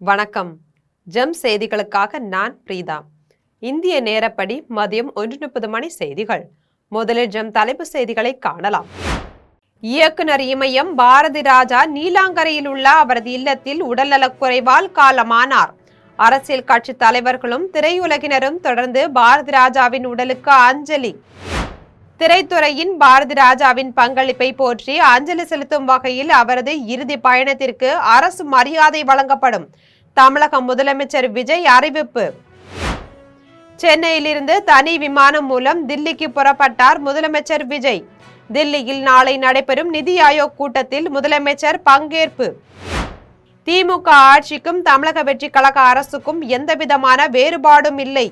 வணக்கம். ஜெம் செய்திகளுக்காக நான் பிரீதா. இந்திய நேரப்படி மதியம் 1:30 மணி செய்திகள். முதலில் ஜெம் தலைப்பு செய்திகளை காணலாம். இயக்குனர் இமயம் பாரதி ராஜா நீலாங்கரையில் உள்ள அவரது இல்லத்தில் உடல்நலக்குறைவால் காலமானார். அரசியல் கட்சி தலைவர்களும் திரையுலகினரும் தொடர்ந்து பாரதி ராஜாவின் உடலுக்கு அஞ்சலி. திரைத்துறையின் பாரதி ராஜாவின் பங்களிப்பை போற்றி அஞ்சலி செலுத்தும் வகையில் அவரது இறுதி பயணத்திற்கு அரசு மரியாதை வழங்கப்படும். தமிழக முதலமைச்சர் விஜய் அறிவிப்பு. சென்னையிலிருந்து தனி விமானம் மூலம் தில்லிக்கு புறப்பட்டார் முதலமைச்சர் விஜய். தில்லியில் நாளை நடைபெறும் நிதி ஆயோக் கூட்டத்தில் முதலமைச்சர் பங்கேற்பு. திமுக ஆட்சிக்கும் தமிழக வெற்றி கழக அரசுக்கும் எந்தவிதமான வேறுபாடும் இல்லை.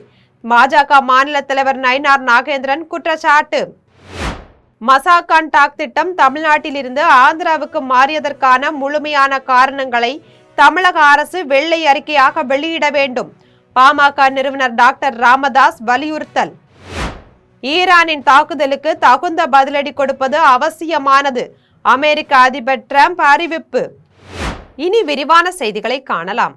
பாஜக மாநில தலைவர் நயினார் நாகேந்திரன் குற்றச்சாட்டு. மசாக்கான் டாக் திட்டம் தமிழ்நாட்டிலிருந்து ஆந்திராவுக்கு மாறியதற்கான முழுமையான காரணங்களை தமிழக அரசு வெள்ளை அறிக்கையாக வெளியிட வேண்டும். பாமக நிறுவனர் டாக்டர் ராமதாஸ் வலியுறுத்தல். ஈரானின் தாக்குதலுக்கு தகுந்த பதிலடி கொடுப்பது அவசியமானது. அமெரிக்க அதிபர் டிரம்ப் அறிவிப்பு. இனி விரிவான செய்திகளை காணலாம்.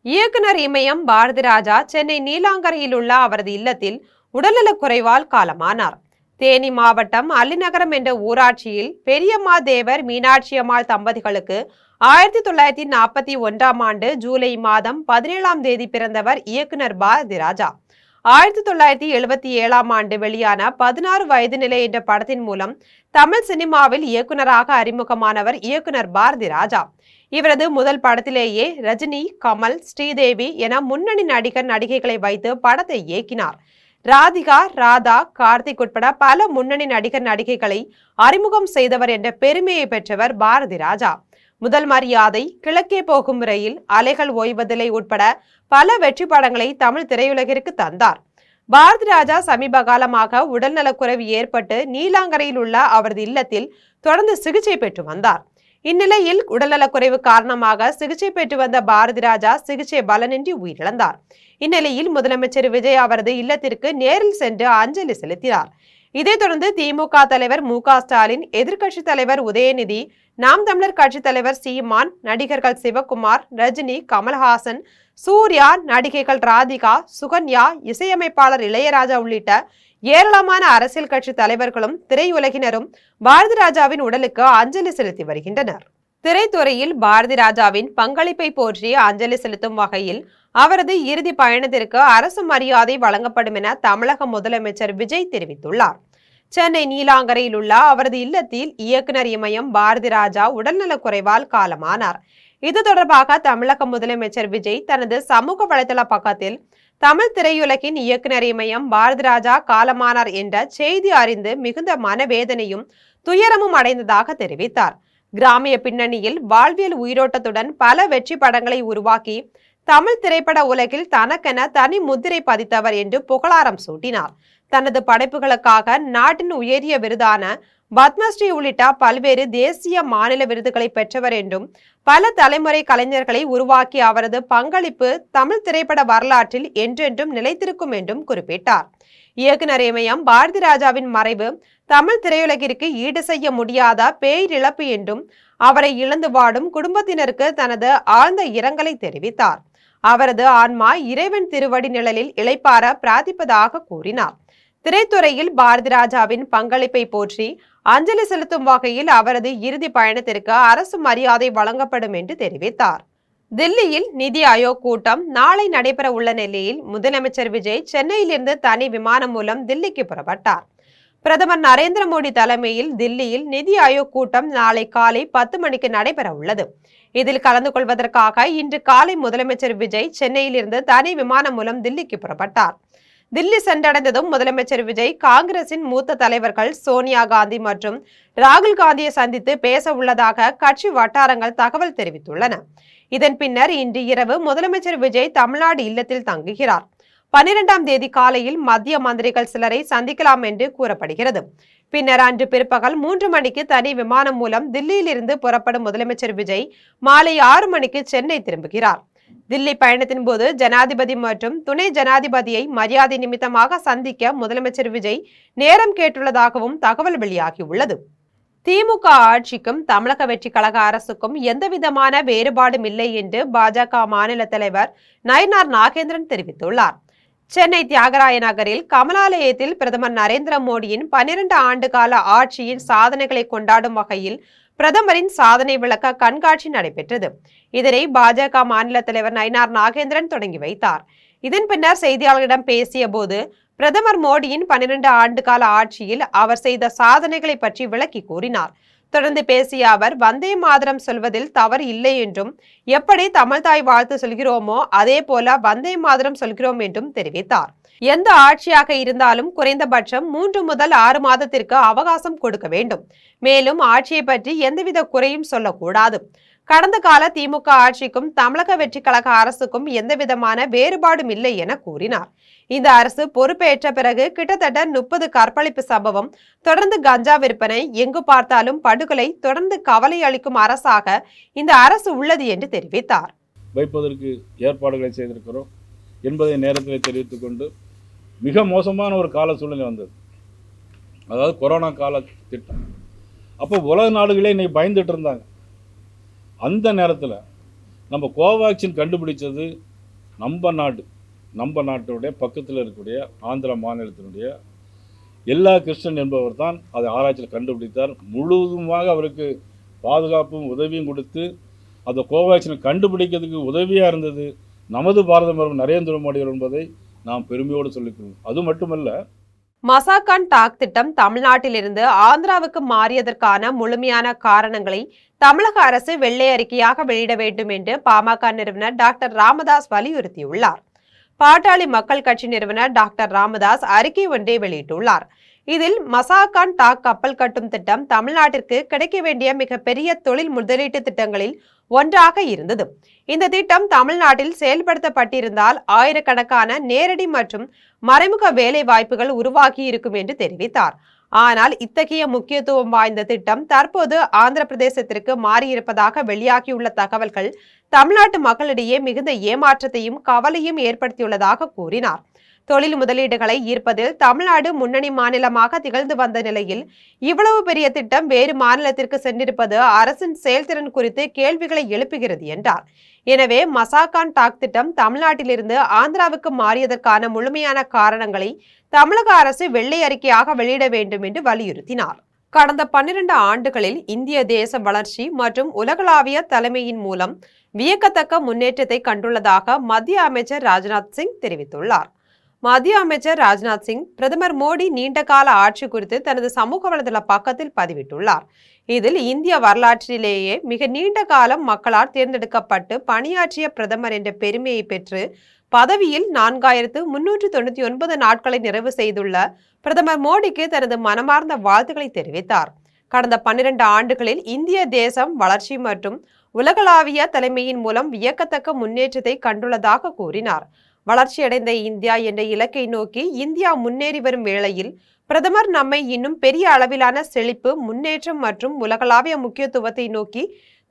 இயக்குனர் இமயம் பாரதி ராஜா சென்னை நீலாங்கரையில் உள்ள அவரது இல்லத்தில் உடல்நலக்குறைவால் காலமானார். தேனி மாவட்டம் அல்லிநகரம் என்ற ஊராட்சியில் பெரியம்மா தேவர் மீனாட்சி அம்மாள் தம்பதிகளுக்கு 1941ஆம் ஆண்டு ஜூலை மாதம் 17ஆம் தேதி பிறந்தவர் இயக்குனர் பாரதி ராஜா. 1977ஆம் ஆண்டு வெளியான 16 வயது நிலை என்ற படத்தின் மூலம் தமிழ் சினிமாவில் இயக்குனராக அறிமுகமானவர் இயக்குனர் பாரதி ராஜா. இவரது முதல் படத்திலேயே ரஜினி, கமல், ஸ்ரீதேவி என முன்னணி நடிகர் நடிகைகளை வைத்து படத்தை இயக்கினார். ராதிகா, ராதா, கார்த்திக் உட்பட பல முன்னணி நடிகர் நடிகைகளை அறிமுகம் செய்தவர் என்ற பெருமையை பெற்றவர் பாரதி ராஜா. முதல் மரியாதை, கிழக்கே போகும் ரயில், அலைகள் ஓய்வதில்லை உட்பட பல வெற்றி படங்களை தமிழ் திரையுலகிற்கு தந்தார். பாரதி ராஜா சமீப காலமாக உடல்நலக்குறைவு ஏற்பட்டு நீலாங்கரையில் உள்ள அவரது இல்லத்தில் தொடர்ந்து சிகிச்சை பெற்று வந்தார். இந்நிலையில் உடல்நலக்குறைவு காரணமாக சிகிச்சை பெற்று வந்த பாரதி ராஜா சிகிச்சை பலனின்றி உயிரிழந்தார். இந்நிலையில் முதலமைச்சர் விஜய் அவரது இல்லத்திற்கு நேரில் சென்று அஞ்சலி செலுத்தினார். இதைத் தொடர்ந்து திமுக தலைவர் மு.க. ஸ்டாலின், எதிர்க்கட்சி தலைவர் உதயநிதி, நாம் தமிழர் கட்சி தலைவர் சீமான், நடிகர்கள் சிவகுமார், ரஜினி, கமல்ஹாசன், சூர்யா, நடிகைகள் ராதிகா, சுகன்யா, இசையமைப்பாளர் இளையராஜா உள்ளிட்ட ஏராளமான அரசியல் கட்சி தலைவர்களும் திரையுலகினரும் பாரதி ராஜாவின் உடலுக்கு அஞ்சலி செலுத்தி வருகின்றனர். திரைத்துறையில் பாரதி ராஜாவின் பங்களிப்பை போற்றி அஞ்சலி செலுத்தும் வகையில் அவரது இறுதி பயணத்திற்கு அரசு மரியாதை வழங்கப்படும் என தமிழக முதலமைச்சர் விஜய் தெரிவித்துள்ளார். சென்னை நீலாங்கரையில் உள்ள அவரது இல்லத்தில் இயக்குனர் இமயம் பாரதி ராஜா உடல்நலக்குறைவால் காலமானார். இது தொடர்பாக தமிழக முதலமைச்சர் விஜய் தனது சமூக வலைதள பக்கத்தில் தமிழ் திரையுலகின் இயக்குனர் இமயம் பாரதி ராஜா காலமானார் என்ற செய்தி அறிந்து மிகுந்த மனவேதனையும் துயரமும் அடைந்ததாக தெரிவித்தார். கிராமிய பின்னணியில் வாழ்வியல் உயிரோட்டத்துடன் பல வெற்றி படங்களை உருவாக்கி தமிழ் திரைப்பட உலகில் தனக்கென தனி முத்திரை பதித்தவர் என்று புகழாரம் சூட்டினார். தனது படைப்புகளுக்காக நாட்டின் உயரிய விருதான பத்மஸ்ரீ உள்ளிட்ட பல்வேறு தேசிய மாநில விருதுகளை பெற்றவர் என்றும் பல தலைமுறை கலைஞர்களை உருவாக்கிய அவரது பங்களிப்பு தமிழ் திரைப்பட வரலாற்றில் என்றென்றும் நிலைத்திருக்கும் என்றும் குறிப்பிட்டார். இயக்குனர் இமயம் பாரதி ராஜாவின் மறைவு தமிழ் திரையுலகிற்கு ஈடு செய்ய முடியாத பேரிழப்பு என்றும் அவரை இழந்து வாடும் குடும்பத்தினருக்கு தனது ஆழ்ந்த இரங்கலை தெரிவித்தார். அவரது ஆன்மா இறைவன் திருவடி நிழலில் இளைப்பார பிரார்த்திப்பதாக கூறினார். திரைத்துறையில் பாரதி ராஜாவின் பங்களிப்பை போற்றி அஞ்சலி செலுத்தும் வகையில் அவரது இறுதி பயணத்திற்கு அரசு மரியாதை வழங்கப்படும் என்று தெரிவித்தார். தில்லியில் நிதி ஆயோக் கூட்டம் நாளை நடைபெற உள்ள நிலையில் முதலமைச்சர் விஜய் சென்னையிலிருந்து தனி விமானம் மூலம் தில்லிக்கு புறப்பட்டார். பிரதமர் நரேந்திர மோடி தலைமையில் தில்லியில் நிதி ஆயோக் கூட்டம் நாளை காலை 10 மணிக்கு நடைபெற உள்ளது. இதில் கலந்து கொள்வதற்காக இன்று காலை முதலமைச்சர் விஜய் சென்னையிலிருந்து தனி விமானம் மூலம் தில்லிக்கு புறப்பட்டார். தில்லி சென்றடைந்ததும் முதலமைச்சர் விஜய் காங்கிரசின் மூத்த தலைவர்கள் சோனியா காந்தி மற்றும் ராகுல் காந்தியை சந்தித்து பேச உள்ளதாக கட்சி வட்டாரங்கள் தகவல் தெரிவித்துள்ளன. இதன் பின்னர் இன்று இரவு முதலமைச்சர் விஜய் தமிழ்நாடு இல்லத்தில் தங்குகிறார். 12ஆம் தேதி காலையில் மத்திய மந்திரிகள் சிலரை சந்திக்கலாம் என்று கூறப்படுகிறது. பின்னர் அன்று பிற்பகல் 3 மணிக்கு தனி விமானம் மூலம் தில்லியிலிருந்து புறப்படும் முதலமைச்சர் விஜய் மாலை 6 மணிக்கு சென்னை திரும்புகிறார். தில்லி பயணத்தின் போது ஜனாதிபதி மற்றும் துணை ஜனாதிபதியை மரியாதை நிமித்தமாக சந்திக்க முதலமைச்சர் விஜய் நேரம் கேட்டுள்ளதாகவும் தகவல் வெளியாகியுள்ளது. திமுக ஆட்சிக்கும் தமிழக வெற்றி கழக அரசுக்கும் எந்தவிதமான வேறுபாடும் இல்லை என்று பாஜக மாநில தலைவர் நயினார் நாகேந்திரன் தெரிவித்துள்ளார். சென்னை தியாகராய நகரில் கமலாலயத்தில் பிரதமர் நரேந்திர மோடியின் 12 ஆண்டு கால ஆட்சியின் சாதனைகளை கொண்டாடும் வகையில் பிரதமரின் சாதனை விளக்க கண்காட்சி நடைபெற்றது. இதனை பாஜக மாநில தலைவர் நயினார் நாகேந்திரன் தொடங்கி வைத்தார். இதன் பின்னர் செய்தியாளர்களிடம் பேசிய போது பிரதமர் மோடியின் 12 ஆண்டு கால ஆட்சியில் அவர் செய்த சாதனைகளை பற்றி விளக்கி கூறினார். தொடர்ந்து பேசிய அவர் வந்தே மாதரம் சொல்வதில் தவறு இல்லை என்றும், எப்படி தமிழ்தாய் வாழ்த்து சொல்கிறோமோ அதே போல வந்தே மாதரம் சொல்கிறோம் என்றும் தெரிவித்தார். எந்த ஆட்சியாக இருந்தாலும் குறைந்தபட்சம் 3 முதல் 6 மாதத்திற்கு அவகாசம் கொடுக்க வேண்டும். மேலும் ஆட்சியை பற்றி எந்தவித குறையும் சொல்லக்கூடாது. கடந்த கால திமுக ஆட்சிக்கும் தமிழக வெற்றி கழக அரசுக்கும் எந்தவிதமான வேறுபாடும் இல்லை என கூறினார். இந்த அரசு பொறுப்பேற்ற பிறகு கிட்டத்தட்ட 30 கற்பழிப்பு சம்பவம், தொடர்ந்து கஞ்சா விற்பனை, எங்கு பார்த்தாலும் படுகொலை, தொடர்ந்து கவலை அளிக்கும் அரசாக இந்த அரசு உள்ளது என்று தெரிவித்தார். வைப்பதற்கு ஏற்பாடுகளை செய்திருக்கிறோம் என்பதை நேரத்தில் தெரிவித்துக் கொண்டு, மிக மோசமான ஒரு கால சூழ்நிலை வந்தது. அதாவது கொரோனா கால திட்டம். அப்போ உலக நாடுகளே இன்னைக்கு பயந்துட்டு இருந்தாங்க. அந்த நேரத்தில் நம்ம கோவேக்சின் கண்டுபிடிச்சது நம்ம நாட்டுடைய பக்கத்தில் இருக்கக்கூடிய ஆந்திரா மாநிலத்தினுடைய எல்லா கிருஷ்ணன் என்பவர் தான் அதை ஆராய்ச்சியில் கண்டுபிடித்தார். முழுவதுமாக அவருக்கு பாதுகாப்பும் உதவியும் கொடுத்து அந்த கோவேக்சினை கண்டுபிடிக்கிறதுக்கு உதவியாக இருந்தது நமது பாரத பிரதமர் நரேந்திர மோடி என்பதை நாம் பெருமையோடு சொல்லிக்கொள்வோம். அது மட்டுமல்ல, மசாக்கான் டாக் திட்டம் தமிழ்நாட்டிலிருந்து ஆந்திராவுக்கு மாறியதற்கான முழுமையான காரணங்களை தமிழக அரசு வெள்ளை அறிக்கையாக வெளியிட வேண்டும் என்று பாமக நிறுவனர் டாக்டர் ராமதாஸ் வலியுறுத்தியுள்ளார். பாட்டாளி மக்கள் கட்சி நிறுவனர் டாக்டர் ராமதாஸ் அறிக்கை ஒன்றை வெளியிட்டுள்ளார். இதில் மசாக்கான் டாக் கப்பல் கட்டும் திட்டம் தமிழ்நாட்டிற்கு கிடைக்க வேண்டிய மிகப்பெரிய தொழில் முதலீட்டு திட்டங்களில் ஒன்றாக இருந்தது. இந்த திட்டம் தமிழ்நாட்டில் செயல்படுத்தப்பட்டிருந்தால் ஆயிரக்கணக்கான நேரடி மற்றும் மறைமுக வேலை வாய்ப்புகள் உருவாகி இருக்கும் என்று தெரிவித்தார். ஆனால் இத்தகைய முக்கியத்துவம் வாய்ந்த திட்டம் தற்போது ஆந்திர பிரதேசத்திற்கு மாறியிருப்பதாக வெளியாகியுள்ள தகவல்கள் தமிழ்நாட்டு மக்களிடையே மிகுந்த ஏமாற்றத்தையும் கவலையும் ஏற்படுத்தியுள்ளதாக கூறினார். தொழில் முதலீடுகளை ஈர்ப்பதில் தமிழ்நாடு முன்னணி மாநிலமாக திகழ்ந்து வந்த நிலையில் இவ்வளவு பெரிய திட்டம் வேறு மாநிலத்திற்கு சென்றிருப்பது அரசின் செயல்திறன் குறித்து கேள்விகளை எழுப்புகிறது என்றார். எனவே மசாக்கான் டாக் திட்டம் தமிழ்நாட்டிலிருந்து ஆந்திராவுக்கு மாறியதற்கான முழுமையான காரணங்களை தமிழக அரசு வெள்ளை அறிக்கையாக வெளியிட வேண்டும் என்று வலியுறுத்தினார். கடந்த 12 ஆண்டுகளில் இந்திய தேச வளர்ச்சி மற்றும் உலகளாவிய தலைமையின் மூலம் வியக்கத்தக்க முன்னேற்றத்தை கண்டுள்ளதாக மத்திய அமைச்சர் ராஜ்நாத் சிங் தெரிவித்துள்ளார். மத்திய அமைச்சர் ராஜ்நாத் சிங் பிரதமர் மோடி நீண்டகால ஆட்சி குறித்து தனது சமூக வலைதள பக்கத்தில் பதிவிட்டுள்ளார். இதில் இந்திய வரலாற்றிலேயே மிக நீண்ட காலம் மக்களால் தேர்ந்தெடுக்கப்பட்டு பணியாற்றிய பிரதமர் என்ற பெருமையை பெற்று பதவியில் 4399 நாட்களை நிறைவு செய்துள்ள பிரதமர் மோடிக்கு தனது மனமார்ந்த வாழ்த்துக்களை தெரிவித்தார். கடந்த 12 ஆண்டுகளில் இந்திய தேசம் வளர்ச்சி மற்றும் உலகளாவிய தலைமையின் மூலம் வியக்கத்தக்க முன்னேற்றத்தை கண்டுள்ளதாக கூறினார். வளர்ச்சியடைந்த இந்தியா என்ற இலக்கை நோக்கி இந்தியா முன்னேறி வரும் வேளையில் பிரதமர் நம்மை இன்னும் பெரிய அளவிலான செழிப்பு, முன்னேற்றம் மற்றும் உலகளாவிய முக்கியத்துவத்தை நோக்கி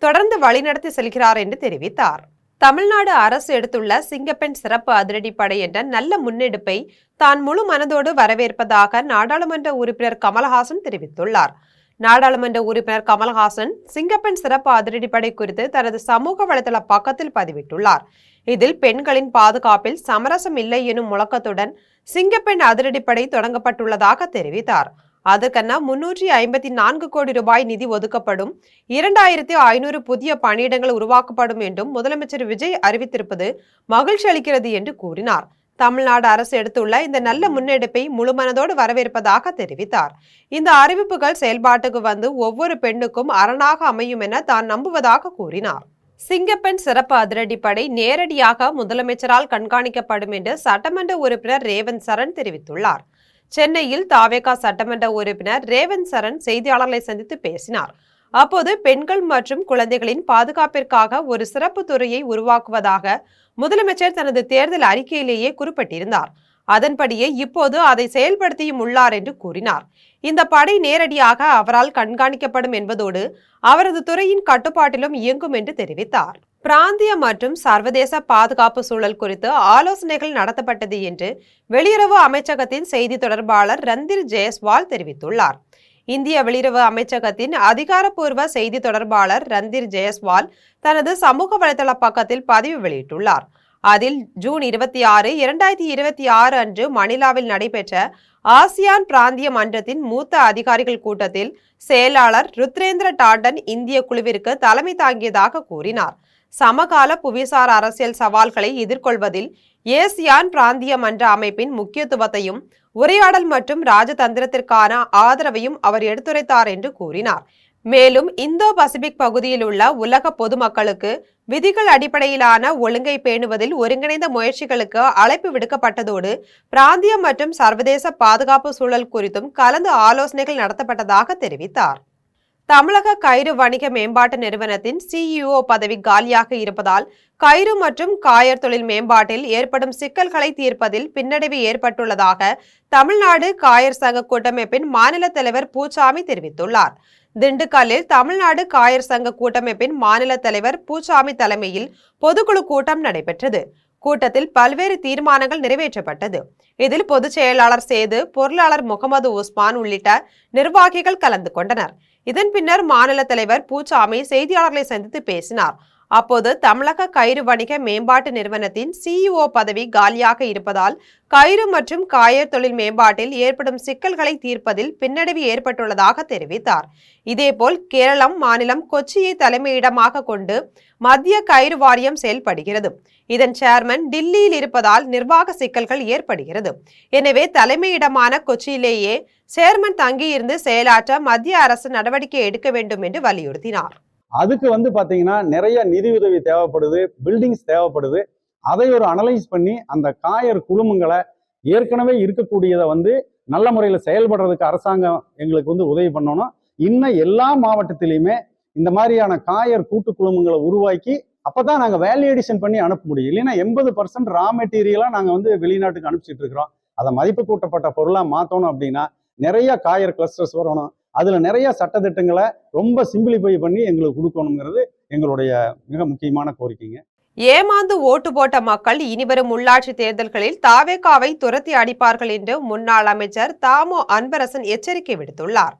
தொடர்ந்து வழிநடத்தி செல்கிறார் என்று தெரிவித்தார். தமிழ்நாடு அரசு எடுத்துள்ள சிங்கப்பெண் சிறப்பு அதிரடிப்படை என்ற நல்ல முன்னெடுப்பை தான் முழு மனதோடு வரவேற்பதாக நாடாளுமன்ற உறுப்பினர் கமல்ஹாசன் தெரிவித்துள்ளார். நாடாளுமன்ற உறுப்பினர் கமல்ஹாசன் சிங்கப்பெண் சிறப்பு அதிரடிப்படை குறித்து தனது சமூக வலைதள பக்கத்தில் பதிவிட்டுள்ளார். இதில் பெண்களின் பாதுகாப்பில் சமரசம் இல்லை எனும் முழக்கத்துடன் சிங்கப்பெண் அதிரடிப்படை தொடங்கப்பட்டுள்ளதாக தெரிவித்தார். அதற்கென 354 கோடி ரூபாய் நிதி ஒதுக்கப்படும், 2500 புதிய பணியிடங்கள் உருவாக்கப்படும் என்றும் முதலமைச்சர் விஜய் அறிவித்திருப்பது மகிழ்ச்சி அளிக்கிறது என்று கூறினார். தமிழ்நாடு அரசு எடுத்துள்ள இந்த நல்ல முன்னெடுப்பை முழுமனதோடு வரவேற்பதாக தெரிவித்தார். இந்த அறிவிப்புகள் செயல்பாட்டுக்கு வந்து ஒவ்வொரு பெண்ணுக்கும் அரணாக அமையும் என தான் நம்புவதாக கூறினார். சிங்கப்பெண் சிறப்பு அதிரடிப்படை நேரடியாக முதலமைச்சரால் கண்காணிக்கப்படும் என்று சட்டமன்ற உறுப்பினர் ரேவந்த் சரண் தெரிவித்துள்ளார். சென்னையில் தாவேகா சட்டமன்ற உறுப்பினர் ரேவந்த் சரண் செய்தியாளர்களை சந்தித்து பேசினார். அப்போது பெண்கள் மற்றும் குழந்தைகளின் பாதுகாப்பிற்காக ஒரு சிறப்பு துறையை உருவாக்குவதாக முதலமைச்சர் தனது தேர்தல் அறிக்கையிலேயே குறிப்பிட்டிருந்தார். அதன்படியே இப்போது அதை செயல்படுத்தியும் உள்ளார் என்று கூறினார். இந்த படை நேரடியாக அவரால் கண்காணிக்கப்படும் என்பதோடு அவரது துறையின் கட்டுப்பாட்டிலும் இயங்கும் என்று தெரிவித்தார். பிராந்திய மற்றும் சர்வதேச பாதுகாப்பு சூழல் குறித்து ஆலோசனைகள் நடத்தப்பட்டது என்று வெளியுறவு அமைச்சகத்தின் செய்தி தொடர்பாளர் ரந்தீர் ஜெயஸ்வால் தெரிவித்துள்ளார். இந்திய வெளியுறவு அமைச்சகத்தின் அதிகாரப்பூர்வ செய்தி தொடர்பாளர் ரந்தீர் ஜெயஸ்வால் தனது சமூக வலைதள பக்கத்தில் பதிவு வெளியிட்டுள்ளார். அதில் ஜூன் 26, 2026 அன்று மணிலாவில் நடைபெற்ற ஆசியான் பிராந்திய மன்றத்தின் மூத்த அதிகாரிகள் கூட்டத்தில் செயலாளர் ருத்ரேந்திர டாண்டன் இந்திய குழுவிற்கு தலைமை தாங்கியதாக கூறினார். சமகால புவிசார் அரசியல் சவால்களை எதிர்கொள்வதில் ஏசியான் பிராந்திய மன்ற அமைப்பின் முக்கியத்துவத்தையும் உரையாடல் மற்றும் ராஜதந்திரத்திற்கான ஆதரவையும் அவர் எடுத்துரைத்தார் என்று கூறினார். மேலும் இந்தோ பசிபிக் பகுதியில் உள்ள உலக பொதுமக்களுக்கு விதிகள் அடிப்படையிலான ஒழுங்கை பேணுவதில் ஒருங்கிணைந்த முயற்சிகளுக்கு அழைப்பு விடுக்கப்பட்டதோடு பிராந்திய மற்றும் சர்வதேச பாதுகாப்பு சூழல் குறித்தும் கலந்து ஆலோசனைகள் நடத்தப்பட்டதாக தெரிவித்தார். தமிழக கயிறு வணிக மேம்பாட்டு நிறுவனத்தின் CEO பதவி காலியாக இருப்பதால் கயிறு மற்றும் காயர் தொழில் மேம்பாட்டில் ஏற்படும் சிக்கல்களை தீர்ப்பதில் பின்னடைவு ஏற்பட்டுள்ளதாக தமிழ்நாடு காயர் சங்க கூட்டமைப்பின் மாநில தலைவர் பூச்சாமி தெரிவித்துள்ளார். திண்டுக்கல்லில் தமிழ்நாடு காயர் சங்க கூட்டமைப்பின் மாநில தலைவர் பூச்சாமி தலைமையில் பொதுக்குழு கூட்டம் நடைபெற்றது. கூட்டத்தில் பல்வேறு தீர்மானங்கள் நிறைவேற்றப்பட்டது. இதில் பொதுச் செயலாளர் சேது, பொருளாளர் முகமது உஸ்மான் உள்ளிட்ட நிர்வாகிகள் கலந்து கொண்டனர். இதன் பின்னர் மாநில தலைவர் பூச்சாமி செய்தியாளர்களை சந்தித்து பேசினார். அப்போது தமிழக கயிறு வணிக மேம்பாட்டு நிறுவனத்தின் CEO பதவி காலியாக இருப்பதால் கயிறு மற்றும் காயர் தொழில் மேம்பாட்டில் ஏற்படும் சிக்கல்களை தீர்ப்பதில் பின்னடைவு ஏற்பட்டுள்ளதாக தெரிவித்தார். இதேபோல் கேரளம் மாநிலம் கொச்சியை தலைமையிடமாக கொண்டு மத்திய கயிறு வாரியம் செயல்படுகிறது. இதன் சேர்மன் டில்லியில் இருப்பதால் நிர்வாக சிக்கல்கள் ஏற்படுகிறது. எனவே தலைமையிடமான கொச்சியிலேயே சேர்மன் தங்கியிருந்து செயலாற்ற மத்திய அரசு நடவடிக்கை எடுக்க வேண்டும் என்று வலியுறுத்தினார். அதுக்கு பாத்தீங்கன்னா நிறைய நிதி உதவி தேவைப்படுது, பில்டிங்ஸ் தேவைப்படுது. அதை ஒரு அனலைஸ் பண்ணி அந்த காயர் குழுமங்களை ஏற்கனவே இருக்கக்கூடியதை நல்ல முறையில் செயல்படுறதுக்கு அரசாங்கம் எங்களுக்கு உதவி பண்ணணும். இன்னும் எல்லா மாவட்டத்திலையுமே இந்த மாதிரியான காயர் கூட்டு குழுமங்களை உருவாக்கி அப்பதான் நாங்கள் வேல்யூ எடிஷன் பண்ணி அனுப்ப முடியும். இல்லைன்னா 80% ரா மெட்டீரியலாக நாங்கள் வெளிநாட்டுக்கு அனுப்பிச்சிட்டு இருக்கிறோம். அதை மதிப்பு கூட்டப்பட்ட பொருளாக மாற்றணும் அப்படின்னா நிறைய காயர் கிளஸ்டர்ஸ் வரணும். அதுல நிறைய சட்டத்திட்டங்களை ரொம்ப சிம்பிளிஃபை பண்ணி எங்களுக்கு கொடுக்கணுங்கிறது எங்களுடைய மிக முக்கியமான கோரிக்கைங்க. ஏமாந்து ஓட்டு போட்ட மக்கள் இனிவரும் உள்ளாட்சி தேர்தல்களில் தாவேகாவை துரத்தி அடிப்பார்கள் என்று முன்னாள் அமைச்சர் தாமோ அன்பரசன் எச்சரிக்கை விடுத்துள்ளார்.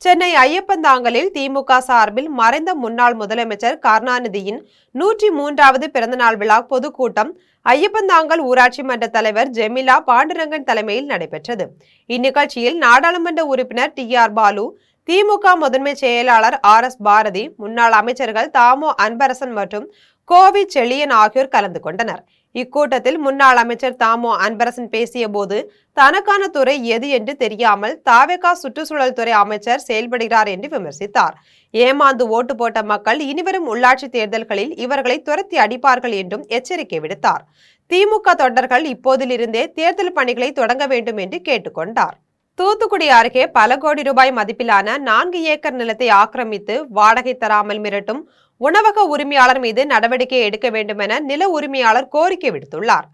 சென்னை ஐயப்பந்தாங்கலில் திமுக சார்பில் மறைந்த முன்னாள் முதலமைச்சர் கருணாநிதியின் 103வது பிறந்தநாள் விழா பொதுக்கூட்டம் ஐயப்பந்தாங்கல் ஊராட்சி மன்ற தலைவர் ஜெமிலா பாண்டுரங்கன் தலைமையில் நடைபெற்றது. இந்நிகழ்ச்சியில் நாடாளுமன்ற உறுப்பினர் TR பாலு, திமுக முதன்மை செயலாளர் RS பாரதி, முன்னாள் அமைச்சர்கள் தாமோ அன்பரசன் மற்றும் கோவி செழியன் ஆகியோர் கலந்து கொண்டனர். இக்கூட்டத்தில் முன்னாள் அமைச்சர் தாமோ அன்பரசன் பேசிய போது தனக்கான துறை எது என்று தெரியாமல் தாவேகா சுற்றுச்சூழல் துறை அமைச்சர் செயல்படுகிறார் என்று விமர்சித்தார். ஏமாந்து ஓட்டு போட்ட மக்கள் இனிவரும் உள்ளாட்சி தேர்தல்களில் இவர்களை துரத்தி அடிப்பார்கள் என்றும் எச்சரிக்கை விடுத்தார். திமுக தொண்டர்கள் இப்போதிலிருந்தே தேர்தல் பணிகளை தொடங்க வேண்டும் என்று கேட்டுக்கொண்டார். தூத்துக்குடி அருகே பல கோடி ரூபாய் மதிப்பிலான 4 ஏக்கர் நிலத்தை ஆக்கிரமித்து வாடகை தராமல் மிரட்டும் உணவக உரிமையாளர் மீது நடவடிக்கை எடுக்க வேண்டும் என நில உரிமையாளர் கோரிக்கை விடுத்துள்ளார்.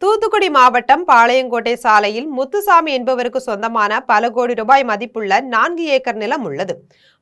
தூத்துக்குடி மாவட்டம் பாளையங்கோட்டை சாலையில் முத்துசாமி என்பவருக்கு சொந்தமான பல கோடி ரூபாய் மதிப்புள்ள 4 ஏக்கர் நிலம் உள்ளது.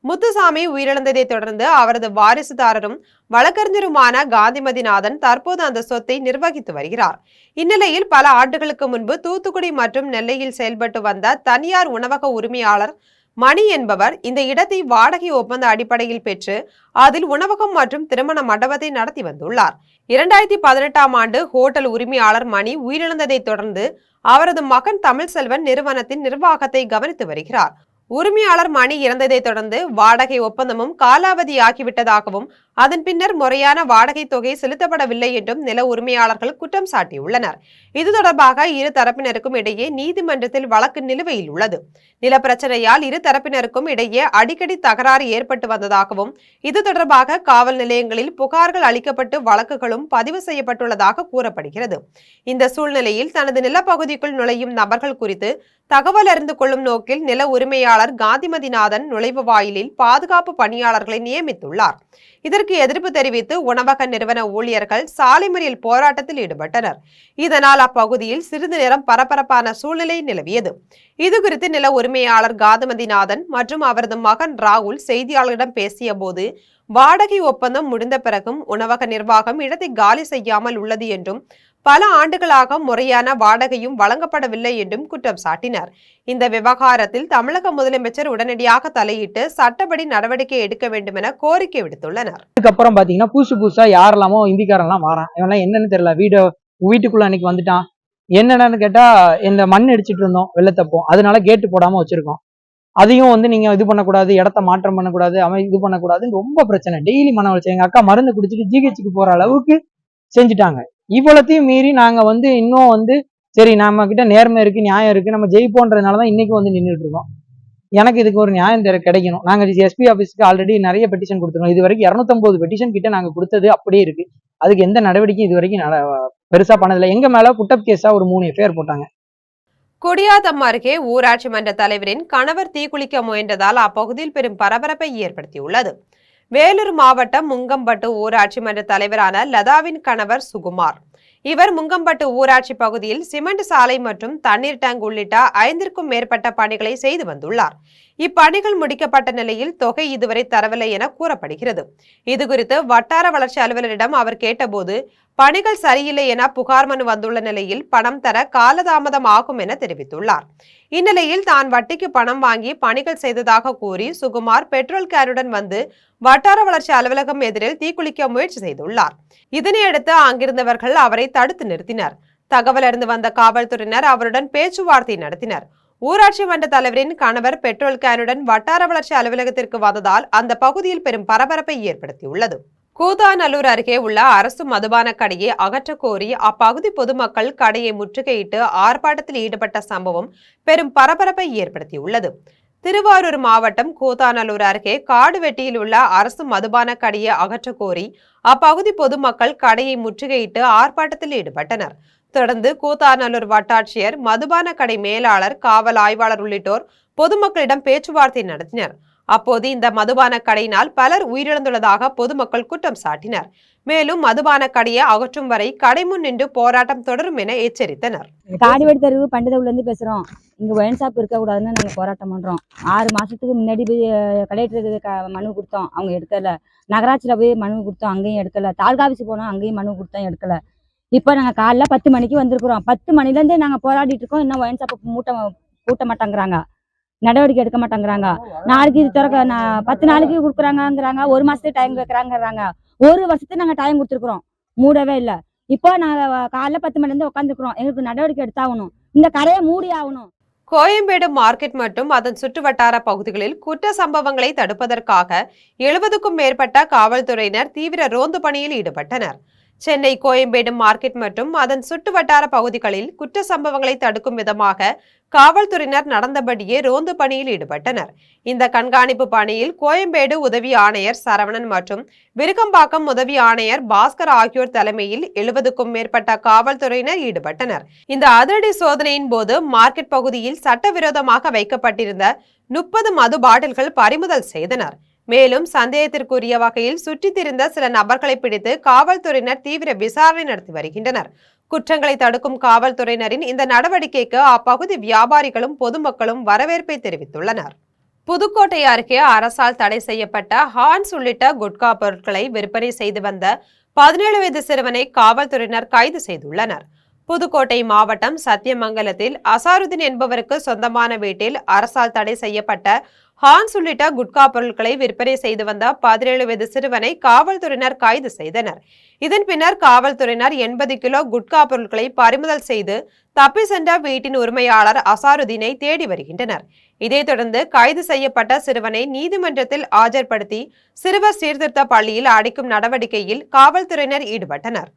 முத்துசாமி உயிரிழந்ததை தொடர்ந்து அவரது வாரிசுதாரரும் வழக்கறிஞருமான காந்திமதிநாதன் தற்போது அந்த சொத்தை நிர்வகித்து வருகிறார். இந்நிலையில் பல ஆண்டுகளுக்கு முன்பு தூத்துக்குடி மற்றும் நெல்லையில் செயல்பட்டு வந்த தனியார் உணவக உரிமையாளர் மணி என்பவர் இந்த இடத்தை வாடகை ஒப்பந்த அடிப்படையில் பெற்று அதில் உணவகம் மற்றும் திருமண மண்டபத்தை நடத்தி வந்துள்ளார். 2018ஆம் ஆண்டு ஹோட்டல் உரிமையாளர் மணி உயிரிழந்ததை தொடர்ந்து அவரது மகன் தமிழ்செல்வன் நிறுவனத்தின் நிர்வாகத்தை கவனித்து வருகிறார். உரிமையாளர் மணி இறந்ததை தொடர்ந்து வாடகை ஒப்பந்தமும் காலாவதியாகிவிட்டதாகவும் அதன் பின்னர் முறையான வாடகை தொகை செலுத்தப்படவில்லை என்றும் நில உரிமையாளர்கள் குற்றம் சாட்டியுள்ளனர். இது தொடர்பாக இரு தரப்பினருக்கும் இடையே நீதிமன்றத்தில் வழக்கு நிலுவையில் உள்ளது. நில பிரச்சனையால் இரு தரப்பினருக்கும் இடையே அடிக்கடி தகராறு ஏற்பட்டு வந்ததாகவும் இது தொடர்பாக காவல் நிலையங்களில் புகார்கள் அளிக்கப்பட்டு வழக்குகளும் பதிவு செய்யப்பட்டுள்ளதாக கூறப்படுகிறது. இந்த சூழ்நிலையில் தனது நிலப்பகுதிக்குள் நுழையும் நபர்கள் குறித்து தகவல் அறிந்து கொள்ளும் நோக்கில் நில உரிமையாளர் காந்திமதிநாதன் நுழைவு வாயிலில் பாதுகாப்பு பணியாளர்களை நியமித்துள்ளார். இதற்கு எதிர்ப்பு தெரிவித்து உணவக நிறுவன ஊழியர்கள் சாலை மறியல் போராட்டத்தில் ஈடுபட்டனர். இதனால் அப்பகுதியில் சிறிது நேரம் பரபரப்பான சூழ்நிலை நிலவியது. இதுகுறித்து நில உரிமையாளர் காந்திமதிநாதன் மற்றும் அவரது மகன் ராகுல் செய்தியாளர்களிடம் பேசிய போது வாடகை ஒப்பந்தம் முடிந்த பிறகும் உணவக நிர்வாகம் இடத்தை காலி செய்யாமல் உள்ளது என்றும் பல ஆண்டுகளாக முறையான வாடகையும் வழங்கப்படவில்லை என்றும் குற்றம் சாட்டினர். இந்த விவகாரத்தில் தமிழக முதலமைச்சர் உடனடியாக தலையிட்டு சட்டப்படி நடவடிக்கை எடுக்க வேண்டும் என கோரிக்கை விடுத்துள்ளனர். அதுக்கப்புறம் பாத்தீங்கன்னா புதுசா யாரெல்லாமோ இந்திக்காரெல்லாம் வரான், இவெல்லாம் என்னன்னு தெரியல, வீட்டுக்குள்ள அன்னைக்கு வந்துட்டான். என்னன்னு கேட்டா, இந்த மண் அடிச்சிட்டு இருந்தோம் வெள்ளத்தப்போ, அதனால கேட்டு போடாம வச்சிருக்கோம். அதையும் நீங்க இது பண்ணக்கூடாது, இடத்த மாற்றம் பண்ணக்கூடாது, அவன் இது பண்ணக்கூடாதுன்னு ரொம்ப பிரச்சனை. டெய்லி மன வச்சு எங்க அக்கா மருந்து குடிச்சிட்டு ஜிஹெச்சுக்கு போற அளவுக்கு செஞ்சுட்டாங்க. இவ்வளத்தையும் மீறி நாங்க இன்னும் சரி நம்ம கிட்ட நேர்மை இருக்கு, நியாயம் இருக்கு, நம்ம ஜெயிப்போன்றதுனாலதான் இன்னைக்கு நின்றுட்டு இருக்கோம். எனக்கு இதுக்கு ஒரு நியாயம் கிடைக்கணும். நாங்க எஸ்பி ஆபீஸ்க்கு ஆல்ரெடி நிறைய பெட்டிஷன் கொடுத்துருக்கோம். இது வரைக்கும் 250 பெட்டிஷன் கிட்ட நாங்க கொடுத்தது அப்படியே இருக்கு. அதுக்கு எந்த நடவடிக்கையும் இது வரைக்கும் பெருசா பண்ணதில்லை. எங்க மேல புட்டப் கேஸா ஒரு 3 எஃப்ஐஆர் போட்டாங்க. குடியாத்தம் அருகே ஊராட்சி மன்ற தலைவரின் கணவர் தீக்குளிக்க முயன்றதால் அப்பகுதியில் பெரும் பரபரப்பை ஏற்படுத்தியுள்ளது. வேலூர் மாவட்டம் முங்கம்பட்டு ஊராட்சி மன்ற தலைவரான லதாவின் கணவர் சுகுமார். இவர் முங்கம்பட்டு ஊராட்சி பகுதியில் சிமெண்ட் சாலை மற்றும் தண்ணீர் டேங்க் உள்ளிட்ட 5க்கும் மேற்பட்ட பணிகளை செய்து வந்துள்ளார். இப்பணிகள் முடிக்கப்பட்ட நிலையில் தொகை இதுவரை தரவில்லை என கூறப்படுகிறது. இதுகுறித்து வட்டார வளர்ச்சி அலுவலரிடம் அவர் கேட்டபோது பணிகள் சரியில்லை என புகார் மனு வந்துள்ள நிலையில் பணம் தர காலதாமதம் ஆகும் என தெரிவித்துள்ளார். இந்நிலையில் தான் வட்டிக்கு பணம் வாங்கி பணிகள் செய்ததாக கூறி சுகுமார் பெட்ரோல் கேனுடன் வட்டார வளர்ச்சி அலுவலகம் எதிரில் தீக்குளிக்க முயற்சி செய்துள்ளார். இதனையடுத்து அங்கிருந்தவர்கள் அவரை தடுத்து நிறுத்தினர். தகவல் அறிந்து வந்த காவல்துறையினர் அவருடன் பேச்சுவார்த்தை நடத்தினர். ஊராட்சி மன்ற தலைவரின் கணவர் பெட்ரோல் கேனுடன் வட்டார வளர்ச்சி அலுவலகத்திற்கு வந்ததால் அந்த பகுதியில் பெரும் பரபரப்பை ஏற்படுத்தியுள்ளது. கூத்தாநல்லூர் அருகே உள்ள அரசு மதுபான கடையை அகற்ற கோரி அப்பகுதி பொதுமக்கள் கடையை முற்றுகையிட்டு ஆர்ப்பாட்டத்தில் ஈடுபட்ட சம்பவம் பெரும் பரபரப்பை ஏற்படுத்தியுள்ளது. திருவாரூர் மாவட்டம் கூத்தாநல்லூர் அருகே காடுவெட்டியில் உள்ள அரசு மதுபான கடையை அகற்ற கோரி அப்பகுதி பொதுமக்கள் கடையை முற்றுகையிட்டு ஆர்ப்பாட்டத்தில் ஈடுபட்டனர். தொடர்ந்து கூத்தாநல்லூர் வட்டாட்சியர், மதுபான கடை மேலாளர், காவல் ஆய்வாளர் உள்ளிட்டோர் பொதுமக்களிடம் பேச்சுவார்த்தை நடத்தினர். அப்போது இந்த மதுபான கடையினால் பலர் உயிரிழந்துள்ளதாக பொதுமக்கள் குற்றம் சாட்டினர். மேலும் மதுபான கடையை அகற்றும் வரை கடை முன் நின்று போராட்டம் தொடரும் என எச்சரித்தனர். காடிவெடி தெருவு பண்டிதவுல இருந்து பேசுறோம். இங்க ஒயின் ஷாப் இருக்க கூடாதுன்னு நாங்க போராட்டம் பண்றோம். 6 மாசத்துக்கு முன்னாடி போய் கலெக்டருக்கு மனு கொடுத்தோம், அவங்க எடுக்கல. நகராட்சியில போய் மனு கொடுத்தோம், அங்கேயும் எடுக்கல. தாலுகா ஆபீஸ் போனோம், அங்கேயும் மனு கொடுத்தோம், எடுக்கல. இப்ப நாங்க காலைல 10 மணிக்கு வந்திருக்கிறோம். 10 மணில இருந்து நாங்க போராடிட்டு இருக்கோம். இன்னும் ஒயின் ஷாப் பூட்ட மாட்டாங்கிறாங்க, நடவடிக்கை எடுக்க மாட்டேங்கிறாங்க. நாளைக்கு இது திறக்க 10 நாளைக்கு கொடுக்குறாங்கிறாங்க, 1 மாசத்துக்கு டைம் கேட்கறாங்கிறாங்க. 1 வருஷத்துக்கு நாங்க டைம் கொடுத்துருக்குறோம், மூடவே இல்லை. இப்போ நாங்க காலைல 10 மணில இருந்து உட்காந்துருக்கிறோம். எங்களுக்கு நடவடிக்கை எடுத்தாகணும், இந்த கடையை மூடி ஆகணும். கோயம்பேடு மார்க்கெட் மற்றும் அதன் சுற்றுவட்டார பகுதிகளில் குற்ற சம்பவங்களை தடுப்பதற்காக 70க்கும் மேற்பட்ட காவல்துறையினர் தீவிர ரோந்து பணியில் ஈடுபட்டனர். சென்னை கோயம்பேடு மார்க்கெட் மற்றும் அதன் சுற்றுவட்டார பகுதிகளில் குற்ற சம்பவங்களை தடுக்கும் விதமாக காவல்துறையினர் நடந்தபடியே ரோந்து பணியில் ஈடுபட்டனர். இந்த கண்காணிப்பு பணியில் கோயம்பேடு உதவி ஆணையர் சரவணன் மற்றும் விருகம்பாக்கம் உதவி ஆணையர் பாஸ்கர் ஆகியோர் தலைமையில் 70க்கும் மேற்பட்ட காவல்துறையினர் ஈடுபட்டனர். இந்த அதிரடி சோதனையின் போது மார்க்கெட் பகுதியில் சட்டவிரோதமாக வைக்கப்பட்டிருந்த 30 மது பாட்டில்கள் பறிமுதல் செய்தனர். மேலும் சந்தேகத்திற்குரிய வகையில் சுற்றித் திரிந்த சில நபர்களை பிடித்து காவல்துறையினர் தீவிர விசாரணை நடத்தி வருகின்றனர். குற்றங்களை தடுக்கும் காவல்துறையினரின் இந்த நடவடிக்கைக்கு அப்பகுதி வியாபாரிகளும் பொதுமக்களும் வரவேற்பை தெரிவித்துள்ளனர். புதுக்கோட்டை அருகே அரசால் தடை செய்யப்பட்ட ஹான்ஸ் உள்ளிட்ட குட்கா பொருட்களை விற்பனை செய்து வந்த 17 வயது சிறுவனை காவல்துறையினர் கைது செய்துள்ளனர். புதுக்கோட்டை மாவட்டம் சத்தியமங்கலத்தில் அசாருதீன் என்பவருக்கு சொந்தமான வீட்டில் அரசால் தடை செய்யப்பட்ட ஹான்ஸ் உள்ளிட்ட குட்கா பொருட்களை விற்பனை செய்து வந்த 17 வயது சிறுவனை காவல்துறையினர் கைது செய்தனர். இதன் பின்னர் காவல்துறையினர் 80 கிலோ குட்கா பொருட்களை பறிமுதல் செய்து தப்பி சென்ற வீட்டின் உரிமையாளர் அசாருதீனை தேடி வருகின்றனர். இதைத் தொடர்ந்து கைது செய்யப்பட்ட சிறுவனை நீதிமன்றத்தில் ஆஜர்படுத்தி சிறுவர் சீர்திருத்த பள்ளியில் அடைக்கும் நடவடிக்கையில் காவல்துறையினர் ஈடுபட்டனர்.